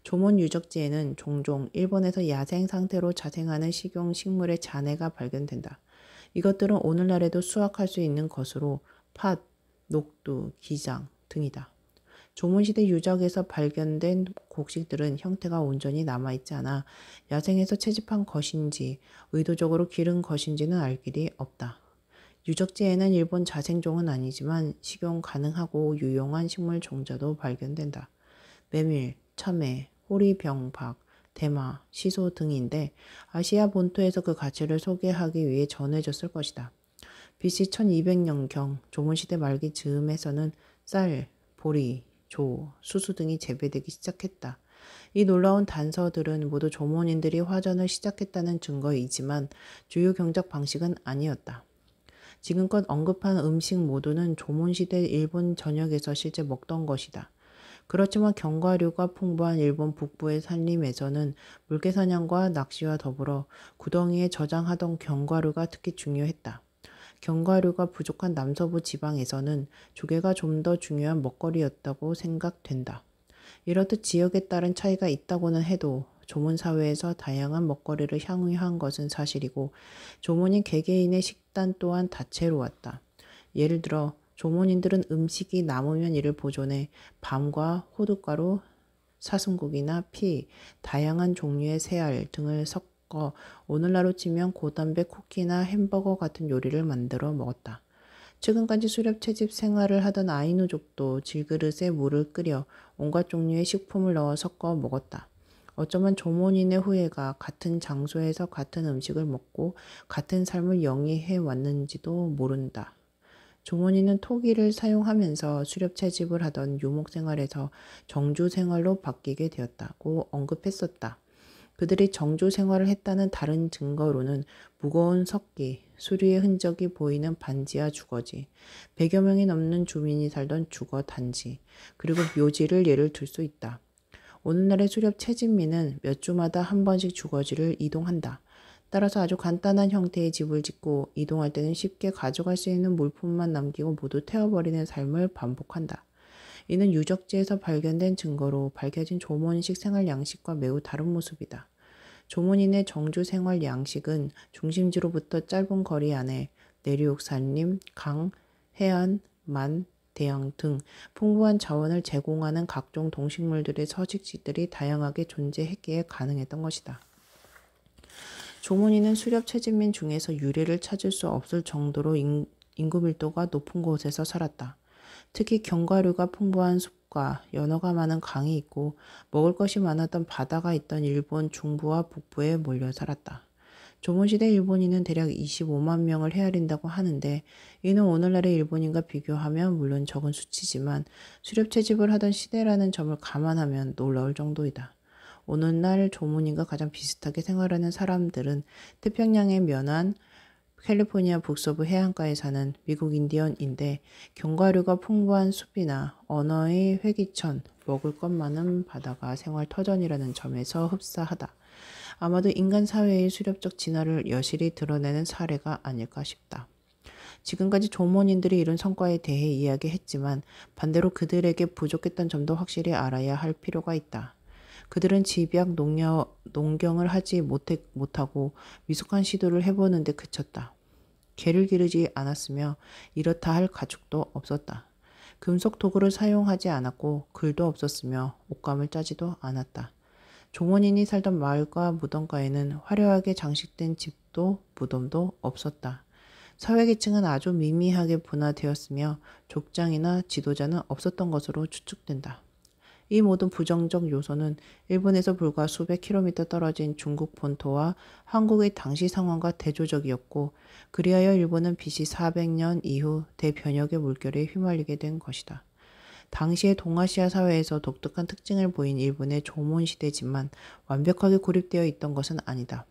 조몬 유적지에는 종종 일본에서 야생 상태로 자생하는 식용식물의 잔해가 발견된다. 이것들은 오늘날에도 수확할 수 있는 것으로 팥, 녹두, 기장 등이다. 조몬시대 유적에서 발견된 곡식들은 형태가 온전히 남아있지 않아 야생에서 채집한 것인지 의도적으로 기른 것인지는 알 길이 없다. 유적지에는 일본 자생종은 아니지만 식용 가능하고 유용한 식물 종자도 발견된다. 메밀, 참외, 호리병박, 대마, 시소 등인데 아시아 본토에서 그 가치를 소개하기 위해 전해졌을 것이다. BC 1200년경 조몬시대 말기 즈음에서는 쌀, 보리, 조, 수수 등이 재배되기 시작했다. 이 놀라운 단서들은 모두 조몬인들이 화전을 시작했다는 증거이지만 주요 경작 방식은 아니었다. 지금껏 언급한 음식 모두는 조몬시대 일본 전역에서 실제 먹던 것이다. 그렇지만 견과류가 풍부한 일본 북부의 산림에서는 물개사냥과 낚시와 더불어 구덩이에 저장하던 견과류가 특히 중요했다. 견과류가 부족한 남서부 지방에서는 조개가 좀 더 중요한 먹거리였다고 생각된다. 이렇듯 지역에 따른 차이가 있다고는 해도 조몬 사회에서 다양한 먹거리를 향유한 것은 사실이고 조몬인 개개인의 식단 또한 다채로웠다. 예를 들어 조몬인들은 음식이 남으면 이를 보존해 밤과 호두가루, 사슴고기나 피, 다양한 종류의 새알 등을 섞어 오늘날로 치면 고단백 쿠키나 햄버거 같은 요리를 만들어 먹었다. 최근까지 수렵 채집 생활을 하던 아이누족도 질그릇에 물을 끓여 온갖 종류의 식품을 넣어 섞어 먹었다. 어쩌면 조몬인의 후예가 같은 장소에서 같은 음식을 먹고 같은 삶을 영위해 왔는지도 모른다. 조몬인은 토기를 사용하면서 수렵 채집을 하던 유목 생활에서 정주 생활로 바뀌게 되었다고 언급했었다. 그들이 정조 생활을 했다는 다른 증거로는 무거운 석기, 수리의 흔적이 보이는 반지하 주거지, 100여 명이 넘는 주민이 살던 주거 단지, 그리고 묘지를 예를 들 수 있다. 오늘날의 수렵 채진민은 몇 주마다 한 번씩 주거지를 이동한다. 따라서 아주 간단한 형태의 집을 짓고 이동할 때는 쉽게 가져갈 수 있는 물품만 남기고 모두 태워버리는 삶을 반복한다. 이는 유적지에서 발견된 증거로 밝혀진 조문식 생활 양식과 매우 다른 모습이다. 조문인의 정주 생활 양식은 중심지로부터 짧은 거리 안에 내륙, 산림, 강, 해안, 만, 대양 등 풍부한 자원을 제공하는 각종 동식물들의 서식지들이 다양하게 존재했기에 가능했던 것이다. 조문인은 수렵 채진민 중에서 유래를 찾을 수 없을 정도로 인구 밀도가 높은 곳에서 살았다. 특히 견과류가 풍부한 숲과 연어가 많은 강이 있고 먹을 것이 많았던 바다가 있던 일본 중부와 북부에 몰려 살았다. 조선시대 일본인은 대략 25만 명을 헤아린다고 하는데 이는 오늘날의 일본인과 비교하면 물론 적은 수치지만 수렵 채집을 하던 시대라는 점을 감안하면 놀라울 정도이다. 오늘날 조문인과 가장 비슷하게 생활하는 사람들은 태평양에 면한 캘리포니아 북서부 해안가에 사는 미국 인디언인데 견과류가 풍부한 숲이나 언어의 회기천, 먹을 것 많은 바다가 생활 터전이라는 점에서 흡사하다. 아마도 인간 사회의 수렵적 진화를 여실히 드러내는 사례가 아닐까 싶다. 지금까지 조문인들이 이룬 성과에 대해 이야기했지만 반대로 그들에게 부족했던 점도 확실히 알아야 할 필요가 있다. 그들은 집약 농경을 하지 못하고 미숙한 시도를 해보는데 그쳤다. 개를 기르지 않았으며 이렇다 할 가축도 없었다. 금속 도구를 사용하지 않았고 글도 없었으며 옷감을 짜지도 않았다. 종원인이 살던 마을과 무덤가에는 화려하게 장식된 집도 무덤도 없었다. 사회계층은 아주 미미하게 분화되었으며 족장이나 지도자는 없었던 것으로 추측된다. 이 모든 부정적 요소는 일본에서 불과 수백 킬로미터 떨어진 중국 본토와 한국의 당시 상황과 대조적이었고 그리하여 일본은 BC 400년 이후 대변혁의 물결에 휘말리게 된 것이다. 당시의 동아시아 사회에서 독특한 특징을 보인 일본의 조문시대지만 완벽하게 고립되어 있던 것은 아니다.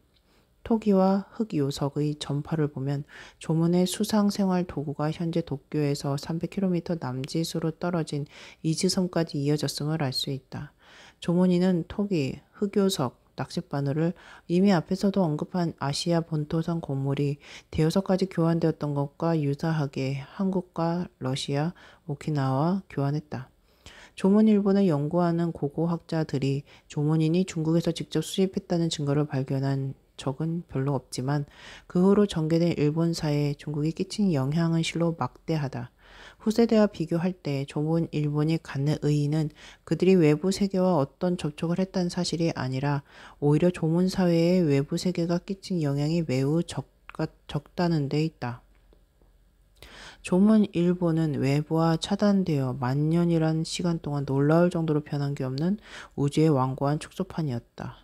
토기와 흑요석의 전파를 보면 조문의 수상생활 도구가 현재 도쿄에서 300km 남짓으로 떨어진 이즈섬까지 이어졌음을 알 수 있다. 조문이는 토기, 흑요석, 낚싯바늘을 이미 앞에서도 언급한 아시아 본토선 곡물이 대여섯 가지 교환되었던 것과 유사하게 한국과 러시아, 오키나와와 교환했다. 조문일본을 연구하는 고고학자들이 조문인이 중국에서 직접 수입했다는 증거를 발견한 적은 별로 없지만 그 후로 전개된 일본사에 중국이 끼친 영향은 실로 막대하다. 후세대와 비교할 때 조문 일본이 갖는 의의는 그들이 외부 세계와 어떤 접촉을 했다는 사실이 아니라 오히려 조문 사회에 외부 세계가 끼친 영향이 매우 적다는 데 있다. 조문 일본은 외부와 차단되어 만년이란 시간 동안 놀라울 정도로 변한 게 없는 우주의 완고한 축소판이었다.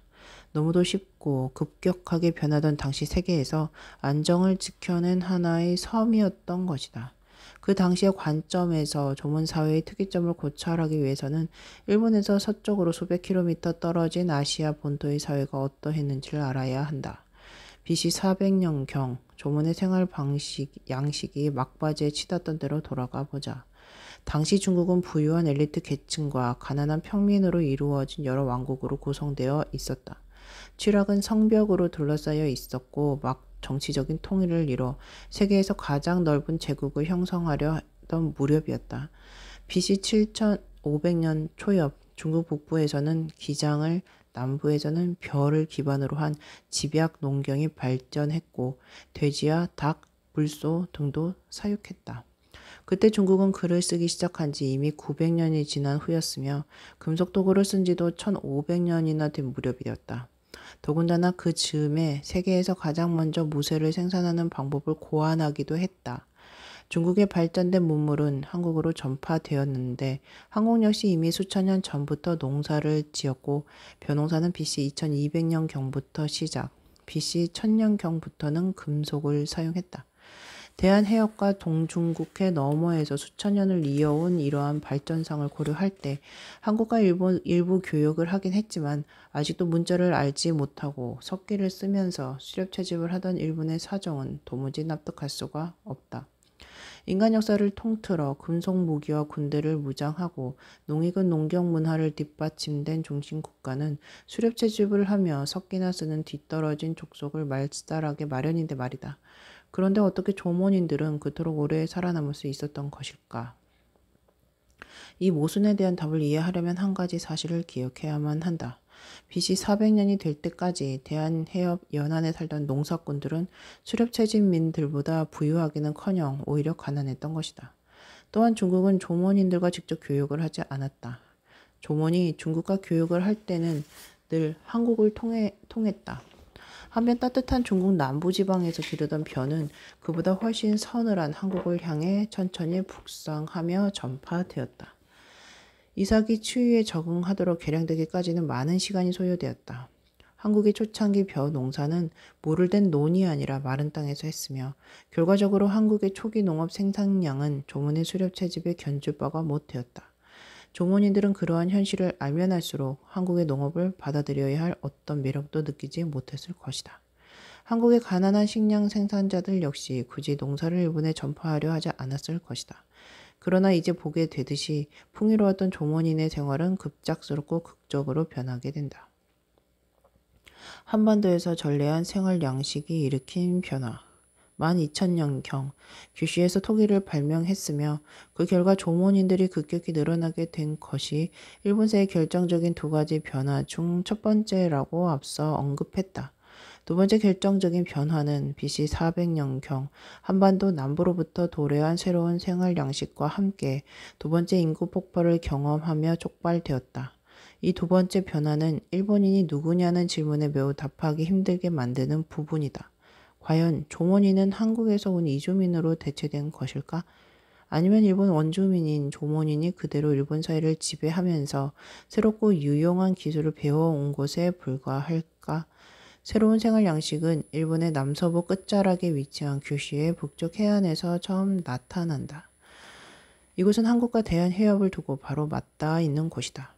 너무도 쉽고 급격하게 변하던 당시 세계에서 안정을 지켜낸 하나의 섬이었던 것이다. 그 당시의 관점에서 조문 사회의 특이점을 고찰하기 위해서는 일본에서 서쪽으로 수백 킬로미터 떨어진 아시아 본토의 사회가 어떠했는지를 알아야 한다. BC 400년경 조문의 생활 양식이 막바지에 치닫던 대로 돌아가 보자. 당시 중국은 부유한 엘리트 계층과 가난한 평민으로 이루어진 여러 왕국으로 구성되어 있었다. 취락은 성벽으로 둘러싸여 있었고 막 정치적인 통일을 이뤄 세계에서 가장 넓은 제국을 형성하려 했던 무렵이었다. BC 7500년 초엽 중국 북부에서는 기장을 남부에서는 벼를 기반으로 한 집약 농경이 발전했고 돼지와 닭, 물소 등도 사육했다. 그때 중국은 글을 쓰기 시작한 지 이미 900년이 지난 후였으며 금속 도구를 쓴 지도 1500년이나 된 무렵이었다. 더군다나 그 즈음에 세계에서 가장 먼저 무쇠를 생산하는 방법을 고안하기도 했다. 중국의 발전된 문물은 한국으로 전파되었는데 한국 역시 이미 수천 년 전부터 농사를 지었고 벼농사는 BC 2200년경부터 시작, BC 1000년경부터는 금속을 사용했다. 대한해협과 동중국해 너머에서 수천 년을 이어온 이러한 발전상을 고려할 때 한국과 일본 일부 교역을 하긴 했지만 아직도 문자를 알지 못하고 석기를 쓰면서 수렵 채집을 하던 일본의 사정은 도무지 납득할 수가 없다. 인간 역사를 통틀어 금속 무기와 군대를 무장하고 농익은 농경 문화를 뒷받침된 중심 국가는 수렵 채집을 하며 석기나 쓰는 뒤떨어진 족속을 말살하게 마련인데 말이다. 그런데 어떻게 조mon인들은 그토록 오래 살아남을 수 있었던 것일까? 이 모순에 대한 답을 이해하려면 한 가지 사실을 기억해야만 한다. BC 400년이 될 때까지 대한해협 연안에 살던 농사꾼들은 수렵채집민들보다 부유하기는커녕 오히려 가난했던 것이다. 또한 중국은 조mon인들과 직접 교역을 하지 않았다. 조mon이 중국과 교역을 할 때는 늘 한국을 통했다. 한편 따뜻한 중국 남부지방에서 기르던 벼는 그보다 훨씬 서늘한 한국을 향해 천천히 북상하며 전파되었다. 이삭이 추위에 적응하도록 개량되기까지는 많은 시간이 소요되었다. 한국의 초창기 벼 농사는 물을 댄 논이 아니라 마른 땅에서 했으며 결과적으로 한국의 초기 농업 생산량은 조문의 수렵 채집에 견줄 바가 못되었다. 조문인들은 그러한 현실을 알면 알수록 한국의 농업을 받아들여야 할 어떤 매력도 느끼지 못했을 것이다. 한국의 가난한 식량 생산자들 역시 굳이 농사를 일본에 전파하려 하지 않았을 것이다. 그러나 이제 보게 되듯이 풍요로웠던 조mon인의 생활은 급작스럽고 극적으로 변하게 된다. 한반도에서 전래한 생활 양식이 일으킨 변화. 12,000년경 규슈에서 토기를 발명했으며 그 결과 조mon인들이 급격히 늘어나게 된 것이 일본사의 결정적인 두 가지 변화 중 첫 번째라고 앞서 언급했다. 두 번째 결정적인 변화는 BC 400년경 한반도 남부로부터 도래한 새로운 생활 양식과 함께 두 번째 인구 폭발을 경험하며 촉발되었다. 이 두 번째 변화는 일본인이 누구냐는 질문에 매우 답하기 힘들게 만드는 부분이다. 과연 조mon인은 한국에서 온 이주민으로 대체된 것일까? 아니면 일본 원주민인 조mon인이 그대로 일본 사회를 지배하면서 새롭고 유용한 기술을 배워온 것에 불과할까? 새로운 생활 양식은 일본의 남서부 끝자락에 위치한 규슈의 북쪽 해안에서 처음 나타난다. 이곳은 한국과 대한해협을 두고 바로 맞닿아 있는 곳이다.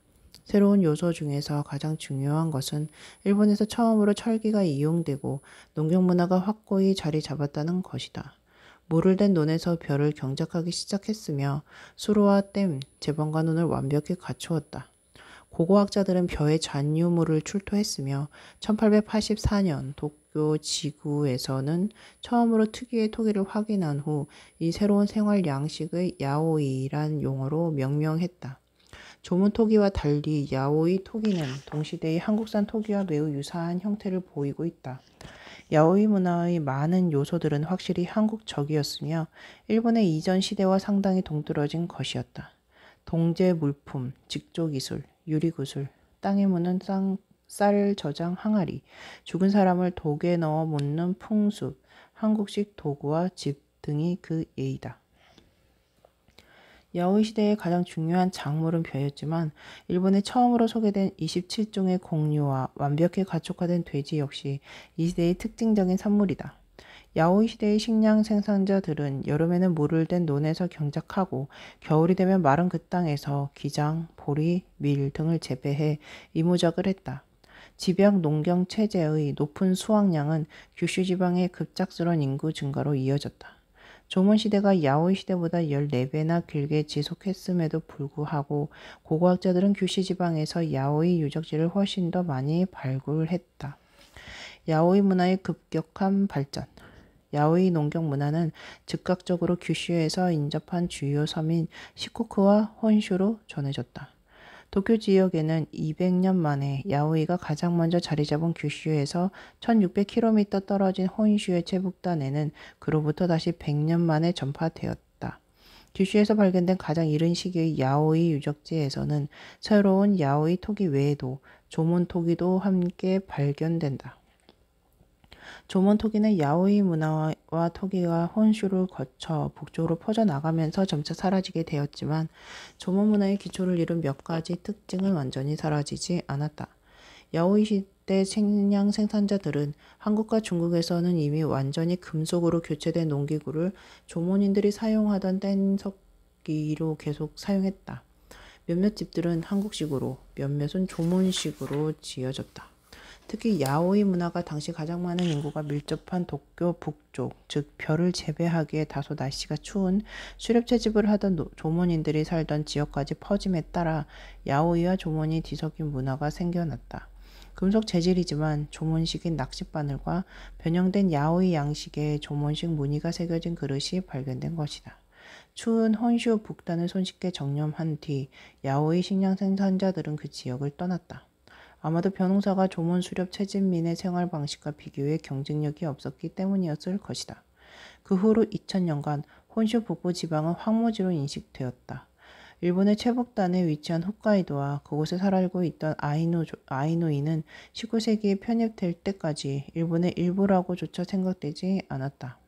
새로운 요소 중에서 가장 중요한 것은 일본에서 처음으로 철기가 이용되고 농경문화가 확고히 자리 잡았다는 것이다. 물을 댄 논에서 벼를 경작하기 시작했으며 수로와 댐, 제방관원을 완벽히 갖추었다. 고고학자들은 벼의 잔유물을 출토했으며 1884년 도쿄 지구에서는 처음으로 특유의 토기를 확인한 후 이 새로운 생활 양식의 야오이란 용어로 명명했다. 조문 토기와 달리 야오이 토기는 동시대의 한국산 토기와 매우 유사한 형태를 보이고 있다. 야오이 문화의 많은 요소들은 확실히 한국적이었으며 일본의 이전 시대와 상당히 동떨어진 것이었다. 동제 물품, 직조기술, 유리구슬, 땅에 묻는 쌀 저장 항아리, 죽은 사람을 독에 넣어 묻는 풍습, 한국식 도구와 집 등이 그 예이다. 야오이 시대의 가장 중요한 작물은 벼였지만 일본에 처음으로 소개된 27종의 곡류와 완벽히 가축화된 돼지 역시 이 시대의 특징적인 산물이다. 야오이 시대의 식량 생산자들은 여름에는 물을 댄 논에서 경작하고 겨울이 되면 마른 그 땅에서 기장, 보리, 밀 등을 재배해 이무작을 했다. 집약 농경 체제의 높은 수확량은 규슈 지방의 급작스러운 인구 증가로 이어졌다. 조문 시대가 야오이 시대보다 14배나 길게 지속했음에도 불구하고 고고학자들은 규슈 지방에서 야오이 유적지를 훨씬 더 많이 발굴했다. 야오이 문화의 급격한 발전. 야오이 농경 문화는 즉각적으로 규슈에서 인접한 주요 섬인 시코쿠와 혼슈로 전해졌다. 도쿄 지역에는 200년 만에 야오이가 가장 먼저 자리 잡은 규슈에서 1600km 떨어진 혼슈의 최북단에는 그로부터 다시 100년 만에 전파되었다. 규슈에서 발견된 가장 이른 시기의 야오이 유적지에서는 새로운 야오이 토기 외에도 조문 토기도 함께 발견된다. 조문 토기는 야오이 문화와 토기가 혼슈를 거쳐 북쪽으로 퍼져나가면서 점차 사라지게 되었지만 조문 문화의 기초를 이룬 몇 가지 특징은 완전히 사라지지 않았다. 야오이 이때 식량 생산자들은 한국과 중국에서는 이미 완전히 금속으로 교체된 농기구를 조몬인들이 사용하던 뗀석기로 계속 사용했다. 몇몇 집들은 한국식으로, 몇몇은 조몬식으로 지어졌다. 특히 야오이 문화가 당시 가장 많은 인구가 밀접한 도쿄 북쪽, 즉 벼를 재배하기에 다소 날씨가 추운 수렵 채집을 하던 조몬인들이 살던 지역까지 퍼짐에 따라 야오이와 조몬이 뒤섞인 문화가 생겨났다. 금속 재질이지만 조몬식인 낚싯바늘과 변형된 야오이 양식의 조몬식 무늬가 새겨진 그릇이 발견된 것이다. 추운 혼슈 북단을 손쉽게 정념한 뒤 야오이 식량 생산자들은 그 지역을 떠났다. 아마도 벼농사가 조몬 수렵 채집민의 생활 방식과 비교해 경쟁력이 없었기 때문이었을 것이다. 그 후로 2000년간 혼슈 북부 지방은 황무지로 인식되었다. 일본의 최북단에 위치한 홋카이도와 그곳에 살고 있던 아이누이는 19세기에 편입될 때까지 일본의 일부라고조차 생각되지 않았다.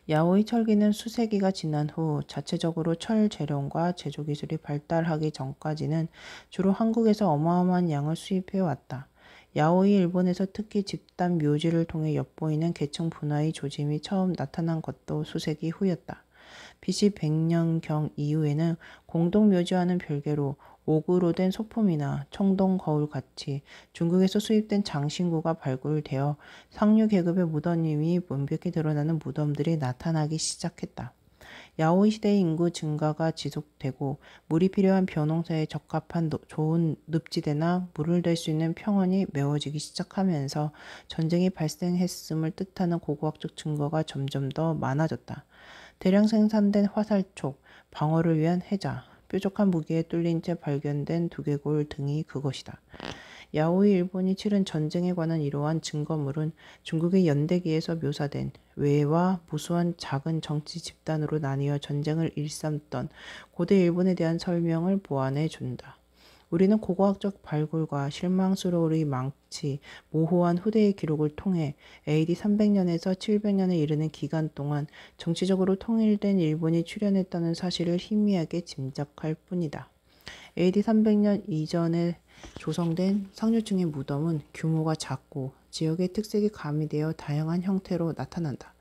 야오이 철기는 수세기가 지난 후 자체적으로 철 재련과 제조 기술이 발달하기 전까지는 주로 한국에서 어마어마한 양을 수입해 왔다. 야오이 일본에서 특히 집단 묘지를 통해 엿보이는 계층 분화의 조짐이 처음 나타난 것도 수세기 후였다. BC 100년경 이후에는 공동묘지와는 별개로 옥으로 된 소품이나 청동 거울같이 중국에서 수입된 장신구가 발굴되어 상류 계급의 무덤이 명백히 드러나는 무덤들이 나타나기 시작했다. 야오이 시대의 인구 증가가 지속되고 물이 필요한 벼농사에 적합한 좋은 늪지대나 물을 댈 수 있는 평원이 메워지기 시작하면서 전쟁이 발생했음을 뜻하는 고고학적 증거가 점점 더 많아졌다. 대량 생산된 화살촉, 방어를 위한 해자, 뾰족한 무기에 뚫린 채 발견된 두개골 등이 그것이다. 야오이 일본이 치른 전쟁에 관한 이러한 증거물은 중국의 연대기에서 묘사된 외와 무수한 작은 정치 집단으로 나뉘어 전쟁을 일삼던 고대 일본에 대한 설명을 보완해 준다. 우리는 고고학적 발굴과 실망스러울의 망치, 모호한 후대의 기록을 통해 AD 300년에서 700년에 이르는 기간 동안 정치적으로 통일된 일본이 출현했다는 사실을 희미하게 짐작할 뿐이다. AD 300년 이전에 조성된 상류층의 무덤은 규모가 작고 지역의 특색이 가미되어 다양한 형태로 나타난다.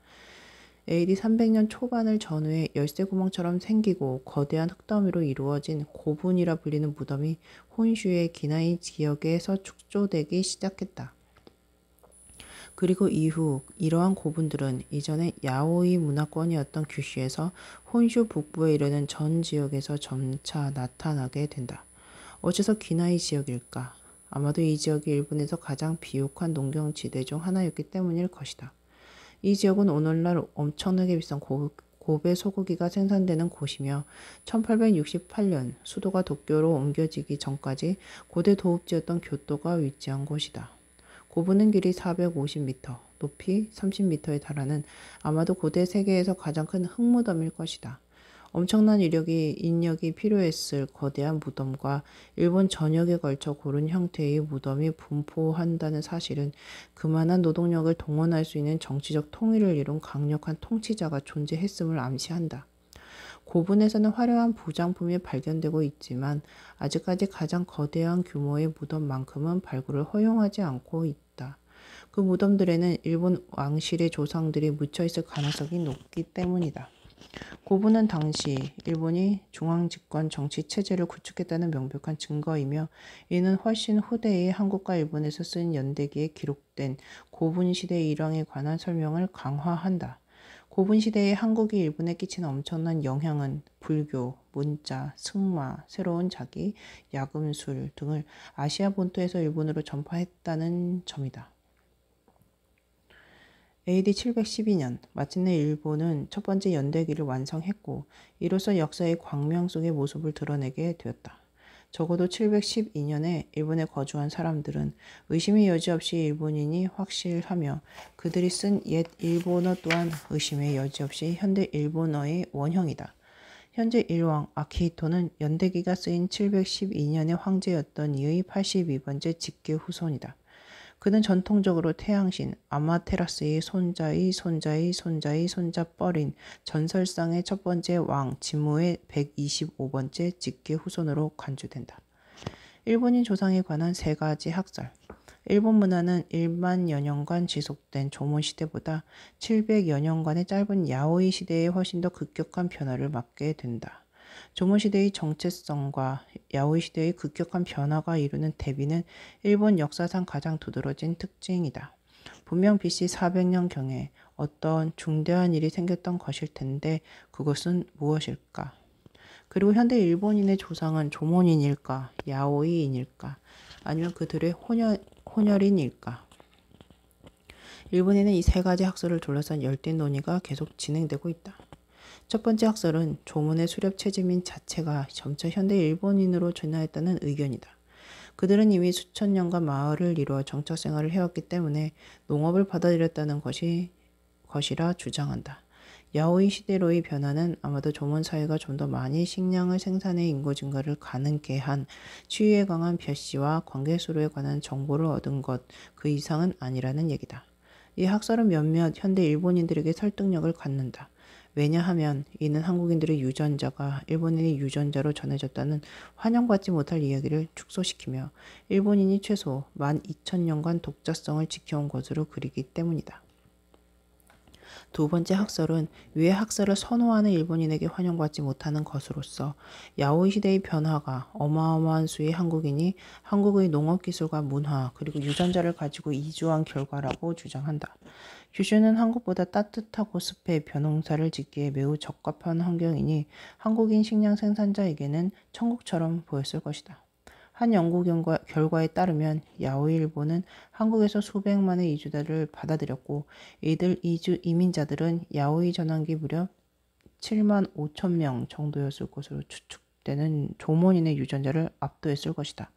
AD 300년 초반을 전후해 열쇠구멍처럼 생기고 거대한 흙더미로 이루어진 고분이라 불리는 무덤이 혼슈의 기나이 지역에서 축조되기 시작했다. 그리고 이후 이러한 고분들은 이전에 야오이 문화권이었던 규슈에서 혼슈 북부에 이르는 전 지역에서 점차 나타나게 된다. 어째서 기나이 지역일까? 아마도 이 지역이 일본에서 가장 비옥한 농경지대 중 하나였기 때문일 것이다. 이 지역은 오늘날 엄청나게 비싼 고베 소고기가 생산되는 곳이며 1868년 수도가 도쿄로 옮겨지기 전까지 고대 도읍지였던 교토가 위치한 곳이다. 고분은 길이 450m, 높이 30m에 달하는 아마도 고대 세계에서 가장 큰 흙무덤일 것이다. 엄청난 인력이 필요했을 거대한 무덤과 일본 전역에 걸쳐 고른 형태의 무덤이 분포한다는 사실은 그만한 노동력을 동원할 수 있는 정치적 통일을 이룬 강력한 통치자가 존재했음을 암시한다. 고분에서는 화려한 부장품이 발견되고 있지만 아직까지 가장 거대한 규모의 무덤만큼은 발굴을 허용하지 않고 있다. 그 무덤들에는 일본 왕실의 조상들이 묻혀있을 가능성이 높기 때문이다. 고분은 당시 일본이 중앙집권 정치 체제를 구축했다는 명백한 증거이며 이는 훨씬 후대의 한국과 일본에서 쓴 연대기에 기록된 고분 시대의 일왕에 관한 설명을 강화한다. 고분 시대에 한국이 일본에 끼친 엄청난 영향은 불교, 문자, 승마, 새로운 자기, 야금술 등을 아시아 본토에서 일본으로 전파했다는 점이다. AD 712년 마침내 일본은 첫 번째 연대기를 완성했고 이로써 역사의 광명 속의 모습을 드러내게 되었다. 적어도 712년에 일본에 거주한 사람들은 의심의 여지 없이 일본인이 확실하며 그들이 쓴 옛 일본어 또한 의심의 여지 없이 현대 일본어의 원형이다. 현재 일왕 아키히토는 연대기가 쓰인 712년의 황제였던 이의 82번째 직계 후손이다. 그는 전통적으로 태양신 아마테라스의 손자의 손자의 손자의 손자뻘인 전설상의 첫 번째 왕 진무의 125번째 직계 후손으로 간주된다. 일본인 조상에 관한 세 가지 학설. 일본 문화는 1만여 년간 지속된 조몬 시대보다 700여 년간의 짧은 야오이 시대에 훨씬 더 급격한 변화를 맞게 된다. 조몬 시대의 정체성과 야오이 시대의 급격한 변화가 이루는 대비는 일본 역사상 가장 두드러진 특징이다. 분명 BC 400년경에 어떤 중대한 일이 생겼던 것일 텐데 그것은 무엇일까? 그리고 현대 일본인의 조상은 조몬인일까? 야오이인일까? 아니면 그들의 혼혈인일까? 일본에는 이 세 가지 학설을 둘러싼 열띤 논의가 계속 진행되고 있다. 첫 번째 학설은 조문의 수렵 채집민 자체가 점차 현대 일본인으로 진화했다는 의견이다. 그들은 이미 수천 년간 마을을 이루어 정착 생활을 해왔기 때문에 농업을 받아들였다는 것이라 주장한다. 야오이 시대로의 변화는 아마도 조문 사회가 좀 더 많이 식량을 생산해 인구 증가를 가능케 한 추위에 강한 벼씨와 관계수로에 관한 정보를 얻은 것 그 이상은 아니라는 얘기다. 이 학설은 몇몇 현대 일본인들에게 설득력을 갖는다. 왜냐하면 이는 한국인들의 유전자가 일본인의 유전자로 전해졌다는 환영받지 못할 이야기를 축소시키며 일본인이 최소 12,000년간 독자성을 지켜온 것으로 그리기 때문이다. 두 번째 학설은 위의 학설을 선호하는 일본인에게 환영받지 못하는 것으로서 야오이 시대의 변화가 어마어마한 수의 한국인이 한국의 농업기술과 문화 그리고 유전자를 가지고 이주한 결과라고 주장한다. 규슈는 한국보다 따뜻하고 습해 벼농사를 짓기에 매우 적합한 환경이니 한국인 식량 생산자에게는 천국처럼 보였을 것이다. 한 연구 결과에 따르면 야오이 일본은 한국에서 수백만의 이주자를 받아들였고 이들 이민자들은 야오이 전환기 무렵 7만 5천 명 정도였을 것으로 추측되는 조몬인의 유전자를 압도했을 것이다.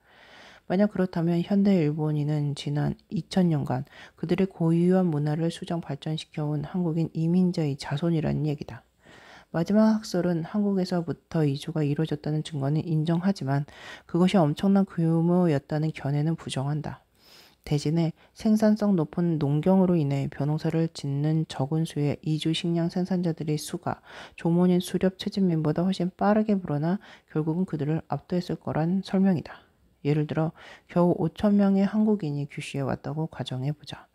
만약 그렇다면 현대 일본인은 지난 2000년간 그들의 고유한 문화를 수정 발전시켜온 한국인 이민자의 자손이라는 얘기다. 마지막 학설은 한국에서부터 이주가 이루어졌다는 증거는 인정하지만 그것이 엄청난 규모였다는 견해는 부정한다. 대신에 생산성 높은 농경으로 인해 벼농사를 짓는 적은 수의 이주 식량 생산자들의 수가 조몬인 수렵 채집민보다 훨씬 빠르게 불어나 결국은 그들을 압도했을 거란 설명이다. 예를 들어 겨우 5천 명의 한국인이 규슈에 왔다고 가정해보자.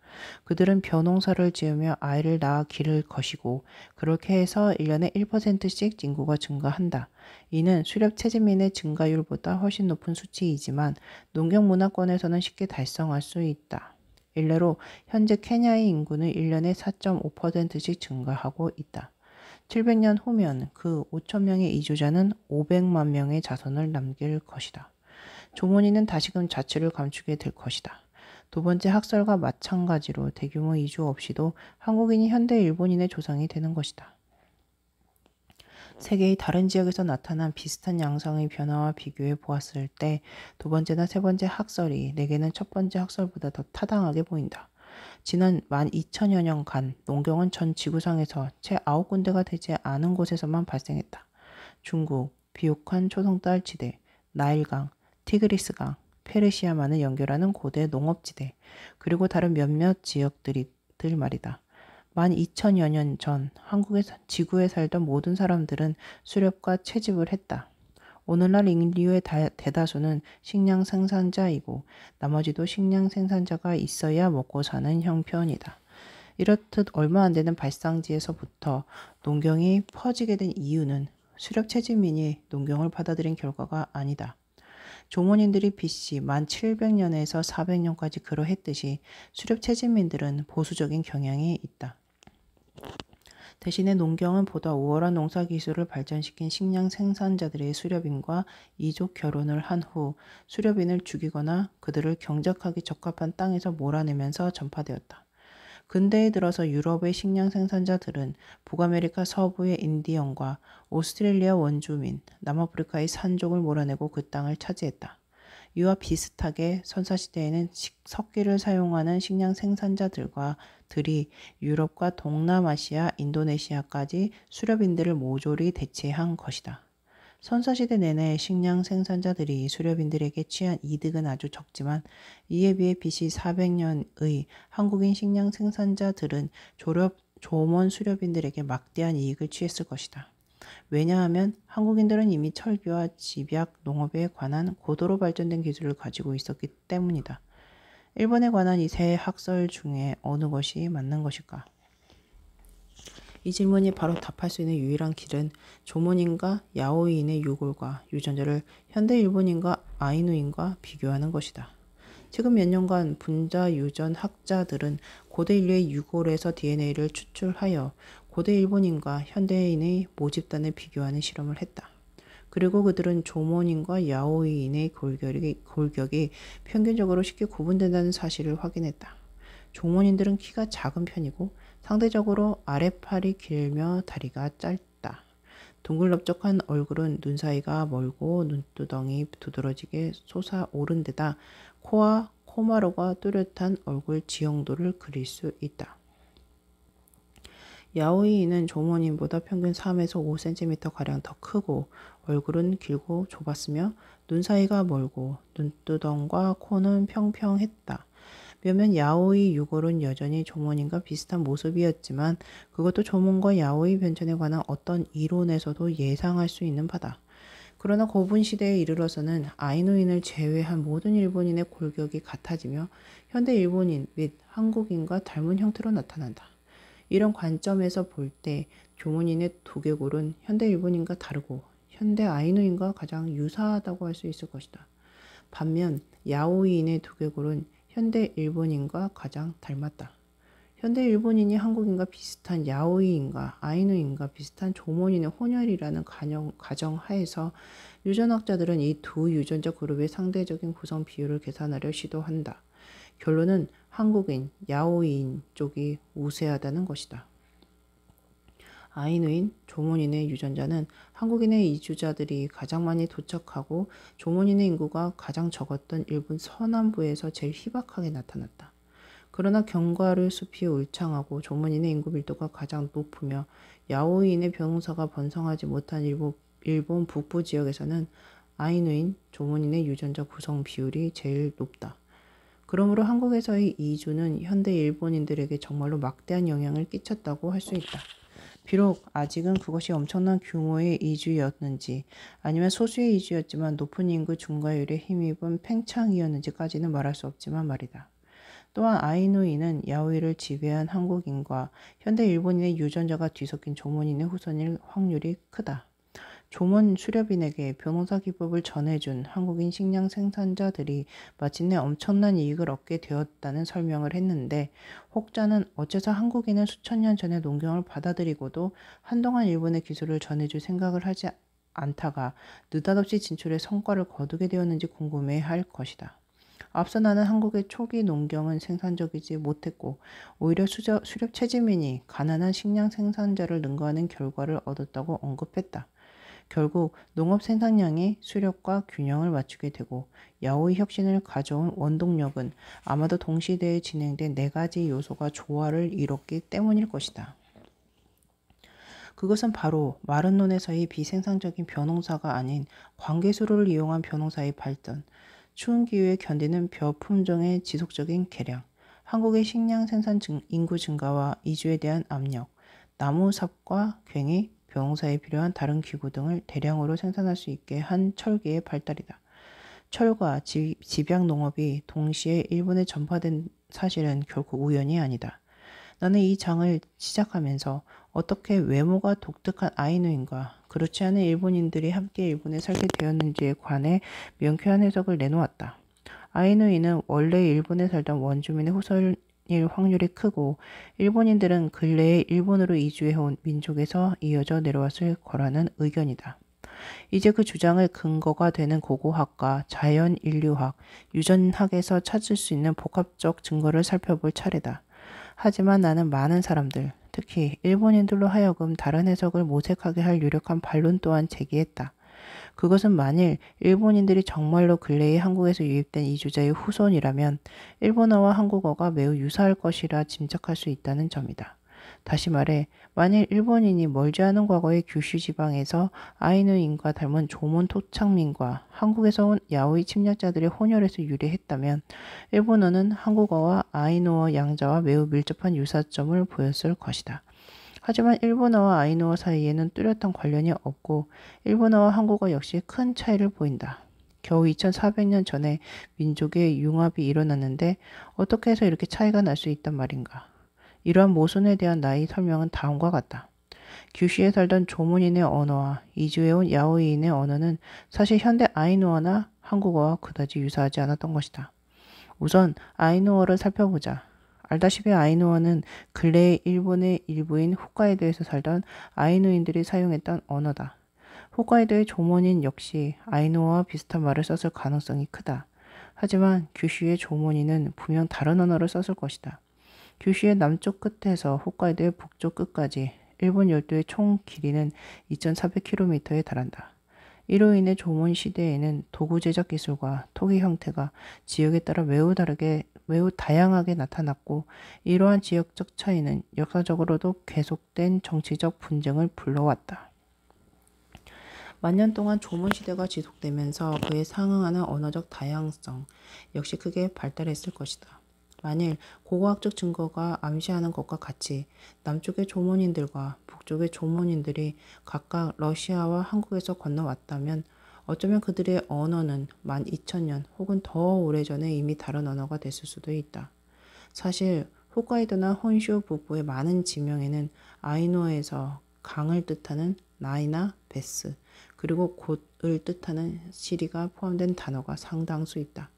그들은 벼농사를 지으며 아이를 낳아 기를 것이고 그렇게 해서 1년에 1%씩 인구가 증가한다. 이는 수렵 채집민의 증가율보다 훨씬 높은 수치이지만 농경 문화권에서는 쉽게 달성할 수 있다. 일례로 현재 케냐의 인구는 1년에 4.5%씩 증가하고 있다. 700년 후면 그 5천 명의 이주자는 500만 명의 자손을 남길 것이다. 조몬인은 다시금 자취를 감추게 될 것이다. 두 번째 학설과 마찬가지로 대규모 이주 없이도 한국인이 현대 일본인의 조상이 되는 것이다. 세계의 다른 지역에서 나타난 비슷한 양상의 변화와 비교해 보았을 때 두 번째나 세 번째 학설이 내게는 첫 번째 학설보다 더 타당하게 보인다. 지난 12,000여 년간 농경은 전 지구상에서 채 9군데가 되지 않은 곳에서만 발생했다. 중국, 비옥한 초성달 지대, 나일강, 티그리스강, 페르시아만을 연결하는 고대 농업지대, 그리고 다른 몇몇 지역들이들 말이다. 12,000여 년 전 지구에 살던 모든 사람들은 수렵과 채집을 했다. 오늘날 인류의 대다수는 식량 생산자이고 나머지도 식량 생산자가 있어야 먹고 사는 형편이다. 이렇듯 얼마 안 되는 발상지에서부터 농경이 퍼지게 된 이유는 수렵 채집민이 농경을 받아들인 결과가 아니다. 조몬인들이 BC 1700년에서 400년까지 그러했듯이 수렵 채집민들은 보수적인 경향이 있다. 대신에 농경은 보다 우월한 농사 기술을 발전시킨 식량 생산자들의 수렵인과 이족 결혼을 한 후 수렵인을 죽이거나 그들을 경작하기 적합한 땅에서 몰아내면서 전파되었다. 근대에 들어서 유럽의 식량 생산자들은 북아메리카 서부의 인디언과 오스트레일리아 원주민, 남아프리카의 산족을 몰아내고 그 땅을 차지했다. 이와 비슷하게 선사시대에는 석기를 사용하는 식량 생산자들과 들이 유럽과 동남아시아, 인도네시아까지 수렵인들을 모조리 대체한 것이다. 선사시대 내내 식량 생산자들이 수렵인들에게 취한 이득은 아주 적지만 이에 비해 BC 400년의 한국인 식량 생산자들은 조몬 수렵인들에게 막대한 이익을 취했을 것이다. 왜냐하면 한국인들은 이미 철기와 집약, 농업에 관한 고도로 발전된 기술을 가지고 있었기 때문이다. 일본에 관한 이 세 학설 중에 어느 것이 맞는 것일까? 이 질문이 바로 답할 수 있는 유일한 길은 조문인과 야오이인의 유골과 유전자를 현대 일본인과 아이누인과 비교하는 것이다. 최근 몇 년간 분자 유전 학자들은 고대 인류의 유골에서 DNA를 추출하여 고대 일본인과 현대인의 모집단을 비교하는 실험을 했다. 그리고 그들은 조몬인과 야오이인의 골격이 평균적으로 쉽게 구분된다는 사실을 확인했다. 조몬인들은 키가 작은 편이고 상대적으로 아랫팔이 길며 다리가 짧다. 둥글넓적한 얼굴은 눈 사이가 멀고 눈두덩이 두드러지게 솟아오른 데다 코와 코마루가 뚜렷한 얼굴 지형도를 그릴 수 있다. 야오이인은 조모닌보다 평균 3에서 5cm가량 더 크고 얼굴은 길고 좁았으며 눈 사이가 멀고 눈두덩과 코는 평평했다. 몇몇 야오이 유골은 여전히 조모닌과 비슷한 모습이었지만 그것도 조몬과 야오이 변천에 관한 어떤 이론에서도 예상할 수 있는 바다. 그러나 고분 시대에 이르러서는 아이누인을 제외한 모든 일본인의 골격이 같아지며 현대 일본인 및 한국인과 닮은 형태로 나타난다. 이런 관점에서 볼 때 조문인의 두개골은 현대 일본인과 다르고 현대 아이누인과 가장 유사하다고 할 수 있을 것이다. 반면 야오이인의 두개골은 현대 일본인과 가장 닮았다. 현대 일본인이 한국인과 비슷한 야오이인과 아이누인과 비슷한 조몬인의 혼혈이라는 가정하에서 유전학자들은 이 두 유전자 그룹의 상대적인 구성 비율을 계산하려 시도한다. 결론은 한국인, 야오이인 쪽이 우세하다는 것이다. 아이누인, 조몬인의 유전자는 한국인의 이주자들이 가장 많이 도착하고 조몬인의 인구가 가장 적었던 일본 서남부에서 제일 희박하게 나타났다. 그러나 견과류 숲이 울창하고 조몬인의 인구 밀도가 가장 높으며 야오이인의 병사가 번성하지 못한 일본 북부 지역에서는 아이누인, 조몬인의 유전자 구성 비율이 제일 높다. 그러므로 한국에서의 이주는 현대 일본인들에게 정말로 막대한 영향을 끼쳤다고 할 수 있다. 비록 아직은 그것이 엄청난 규모의 이주였는지 아니면 소수의 이주였지만 높은 인구 증가율에 힘입은 팽창이었는지까지는 말할 수 없지만 말이다. 또한 아이누이는 야오이를 지배한 한국인과 현대 일본인의 유전자가 뒤섞인 조몬인의 후손일 확률이 크다. 조몬 수렵인에게 변호사 기법을 전해준 한국인 식량 생산자들이 마침내 엄청난 이익을 얻게 되었다는 설명을 했는데 혹자는 어째서 한국인은 수천 년 전에 농경을 받아들이고도 한동안 일본의 기술을 전해줄 생각을 하지 않다가 느닷없이 진출해 성과를 거두게 되었는지 궁금해할 것이다. 앞서 나는 한국의 초기 농경은 생산적이지 못했고 오히려 수렵 채지민이 가난한 식량 생산자를 능가하는 결과를 얻었다고 언급했다. 결국 농업 생산량이 수렵과 균형을 맞추게 되고 야오이 혁신을 가져온 원동력은 아마도 동시대에 진행된 네 가지 요소가 조화를 이뤘기 때문일 것이다. 그것은 바로 마른 논에서의 비생산적인 벼농사가 아닌 광개수로를 이용한 벼농사의 발전, 추운 기후에 견디는 벼 품종의 지속적인 개량, 한국의 식량 생산 인구 증가와 이주에 대한 압력, 나무 삽과 괭이, 벼농사에 필요한 다른 기구 등을 대량으로 생산할 수 있게 한 철기의 발달이다. 철과 집약 농업이 동시에 일본에 전파된 사실은 결코 우연이 아니다. 나는 이 장을 시작하면서 어떻게 외모가 독특한 아이누인과 그렇지 않은 일본인들이 함께 일본에 살게 되었는지에 관해 명쾌한 해석을 내놓았다. 아이누이는 원래 일본에 살던 원주민의 후손일 확률이 크고 일본인들은 근래에 일본으로 이주해온 민족에서 이어져 내려왔을 거라는 의견이다. 이제 그 주장의 근거가 되는 고고학과 자연인류학, 유전학에서 찾을 수 있는 복합적 증거를 살펴볼 차례다. 하지만 나는 많은 사람들, 특히 일본인들로 하여금 다른 해석을 모색하게 할 유력한 반론 또한 제기했다. 그것은 만일 일본인들이 정말로 근래에 한국에서 유입된 이주자의 후손이라면 일본어와 한국어가 매우 유사할 것이라 짐작할 수 있다는 점이다. 다시 말해 만일 일본인이 멀지 않은 과거의 규슈 지방에서 아이누인과 닮은 조몬 토착민과 한국에서 온 야오이 침략자들의 혼혈에서 유래했다면 일본어는 한국어와 아이누어 양자와 매우 밀접한 유사점을 보였을 것이다. 하지만 일본어와 아이누어 사이에는 뚜렷한 관련이 없고 일본어와 한국어 역시 큰 차이를 보인다. 겨우 2400년 전에 민족의 융합이 일어났는데 어떻게 해서 이렇게 차이가 날 수 있단 말인가. 이러한 모순에 대한 나의 설명은 다음과 같다. 규슈에 살던 조문인의 언어와 이주해온 야오이인의 언어는 사실 현대 아이누어나 한국어와 그다지 유사하지 않았던 것이다. 우선 아이누어를 살펴보자. 알다시피 아이누어는 근래의 일본의 일부인 홋카이도에서 살던 아이누인들이 사용했던 언어다. 홋카이도의 조몬인 역시 아이누어와 비슷한 말을 썼을 가능성이 크다. 하지만 규슈의 조몬인은 분명 다른 언어를 썼을 것이다. 규슈의 남쪽 끝에서 홋카이도의 북쪽 끝까지 일본 열도의 총 길이는 2400km에 달한다. 이로 인해 조몬 시대에는 도구 제작 기술과 토기 형태가 지역에 따라 매우 다양하게 나타났고, 이러한 지역적 차이는 역사적으로도 계속된 정치적 분쟁을 불러왔다. 만년 동안 조문 시대가 지속되면서 그에 상응하는 언어적 다양성 역시 크게 발달했을 것이다. 만일 고고학적 증거가 암시하는 것과 같이 남쪽의 조문인들과 북쪽의 조문인들이 각각 러시아와 한국에서 건너왔다면 어쩌면 그들의 언어는 12,000년 혹은 더 오래전에 이미 다른 언어가 됐을 수도 있다. 사실 홋카이도나 혼슈 북부의 많은 지명에는 아이누어에서 강을 뜻하는 나이나 베스, 그리고 곧을 뜻하는 시리가 포함된 단어가 상당수 있다.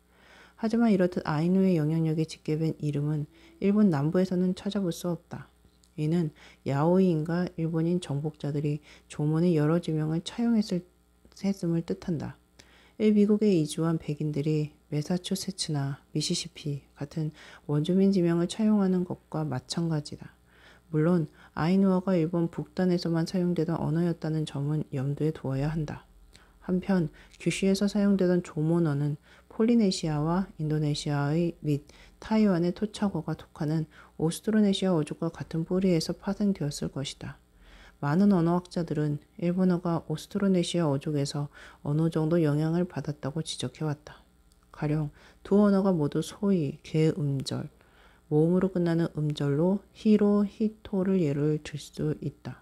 하지만 이렇듯 아이누의 영향력에 집계된 이름은 일본 남부에서는 찾아볼 수 없다. 이는 야오이인과 일본인 정복자들이 조문의 여러 지명을 차용했음을 뜻한다. 미국에 이주한 백인들이 매사추세츠나 미시시피 같은 원주민 지명을 차용하는 것과 마찬가지다. 물론 아이누어가 일본 북단에서만 사용되던 언어였다는 점은 염두에 두어야 한다. 한편 규슈에서 사용되던 조몬어는 폴리네시아와 인도네시아의 및 타이완의 토착어가 속하는 오스트로네시아 어족과 같은 뿌리에서 파생되었을 것이다. 많은 언어학자들은 일본어가 오스트로네시아 어족에서 어느 정도 영향을 받았다고 지적해왔다. 가령 두 언어가 모두 소위 개음절, 모음으로 끝나는 음절로 히로, 히토를 예를 들 수 있다.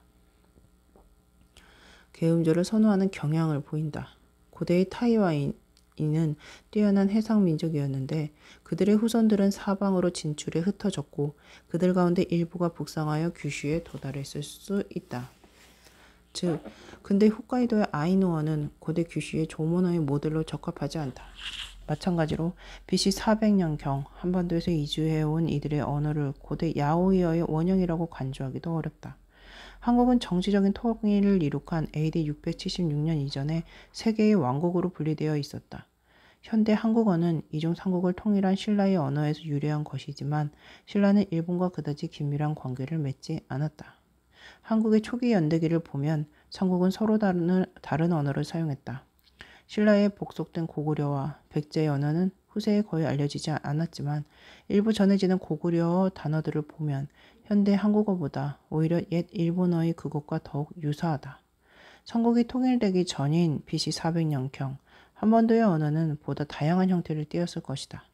개음절을 선호하는 경향을 보인다. 고대의 타이완인은 뛰어난 해상 민족이었는데 그들의 후손들은 사방으로 진출해 흩어졌고 그들 가운데 일부가 북상하여 규슈에 도달했을 수 있다. 즉, 근대 홋카이도의 아이누어는 고대 규슈의 조문어의 모델로 적합하지 않다. 마찬가지로 BC 400년경 한반도에서 이주해온 이들의 언어를 고대 야오이어의 원형이라고 간주하기도 어렵다. 한국은 정치적인 통일을 이룩한 AD 676년 이전에 세계의 왕국으로 분리되어 있었다. 현대 한국어는 이중 삼국을 통일한 신라의 언어에서 유래한 것이지만 신라는 일본과 그다지 긴밀한 관계를 맺지 않았다. 한국의 초기 연대기를 보면 삼국은 서로 다른 언어를 사용했다. 신라에 복속된 고구려와 백제의 언어는 후세에 거의 알려지지 않았지만 일부 전해지는 고구려어 단어들을 보면 현대 한국어보다 오히려 옛 일본어의 그것과 더욱 유사하다. 삼국이 통일되기 전인 BC 400년경 한반도의 언어는 보다 다양한 형태를 띠었을 것이다.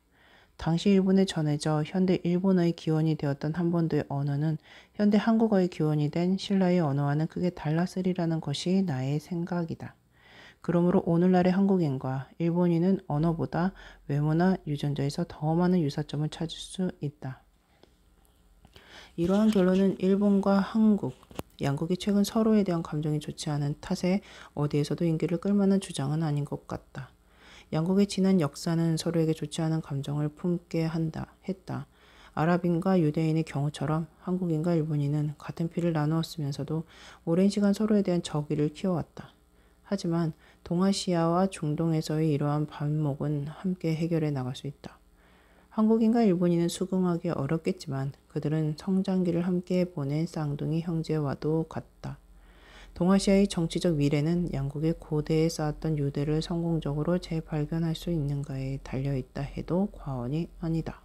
당시 일본에 전해져 현대 일본어의 기원이 되었던 한반도의 언어는 현대 한국어의 기원이 된 신라의 언어와는 크게 달랐으리라는 것이 나의 생각이다. 그러므로 오늘날의 한국인과 일본인은 언어보다 외모나 유전자에서 더 많은 유사점을 찾을 수 있다. 이러한 결론은 일본과 한국, 양국이 최근 서로에 대한 감정이 좋지 않은 탓에 어디에서도 인기를 끌만한 주장은 아닌 것 같다. 양국의 지난 역사는 서로에게 좋지 않은 감정을 품게 했다. 아랍인과 유대인의 경우처럼 한국인과 일본인은 같은 피를 나누었으면서도 오랜 시간 서로에 대한 적의를 키워왔다. 하지만 동아시아와 중동에서의 이러한 반목은 함께 해결해 나갈 수 있다. 한국인과 일본인은 수긍하기 어렵겠지만 그들은 성장기를 함께 보낸 쌍둥이 형제와도 같다. 동아시아의 정치적 미래는 양국의 고대에 쌓았던 유대를 성공적으로 재발견할 수 있는가에 달려있다 해도 과언이 아니다.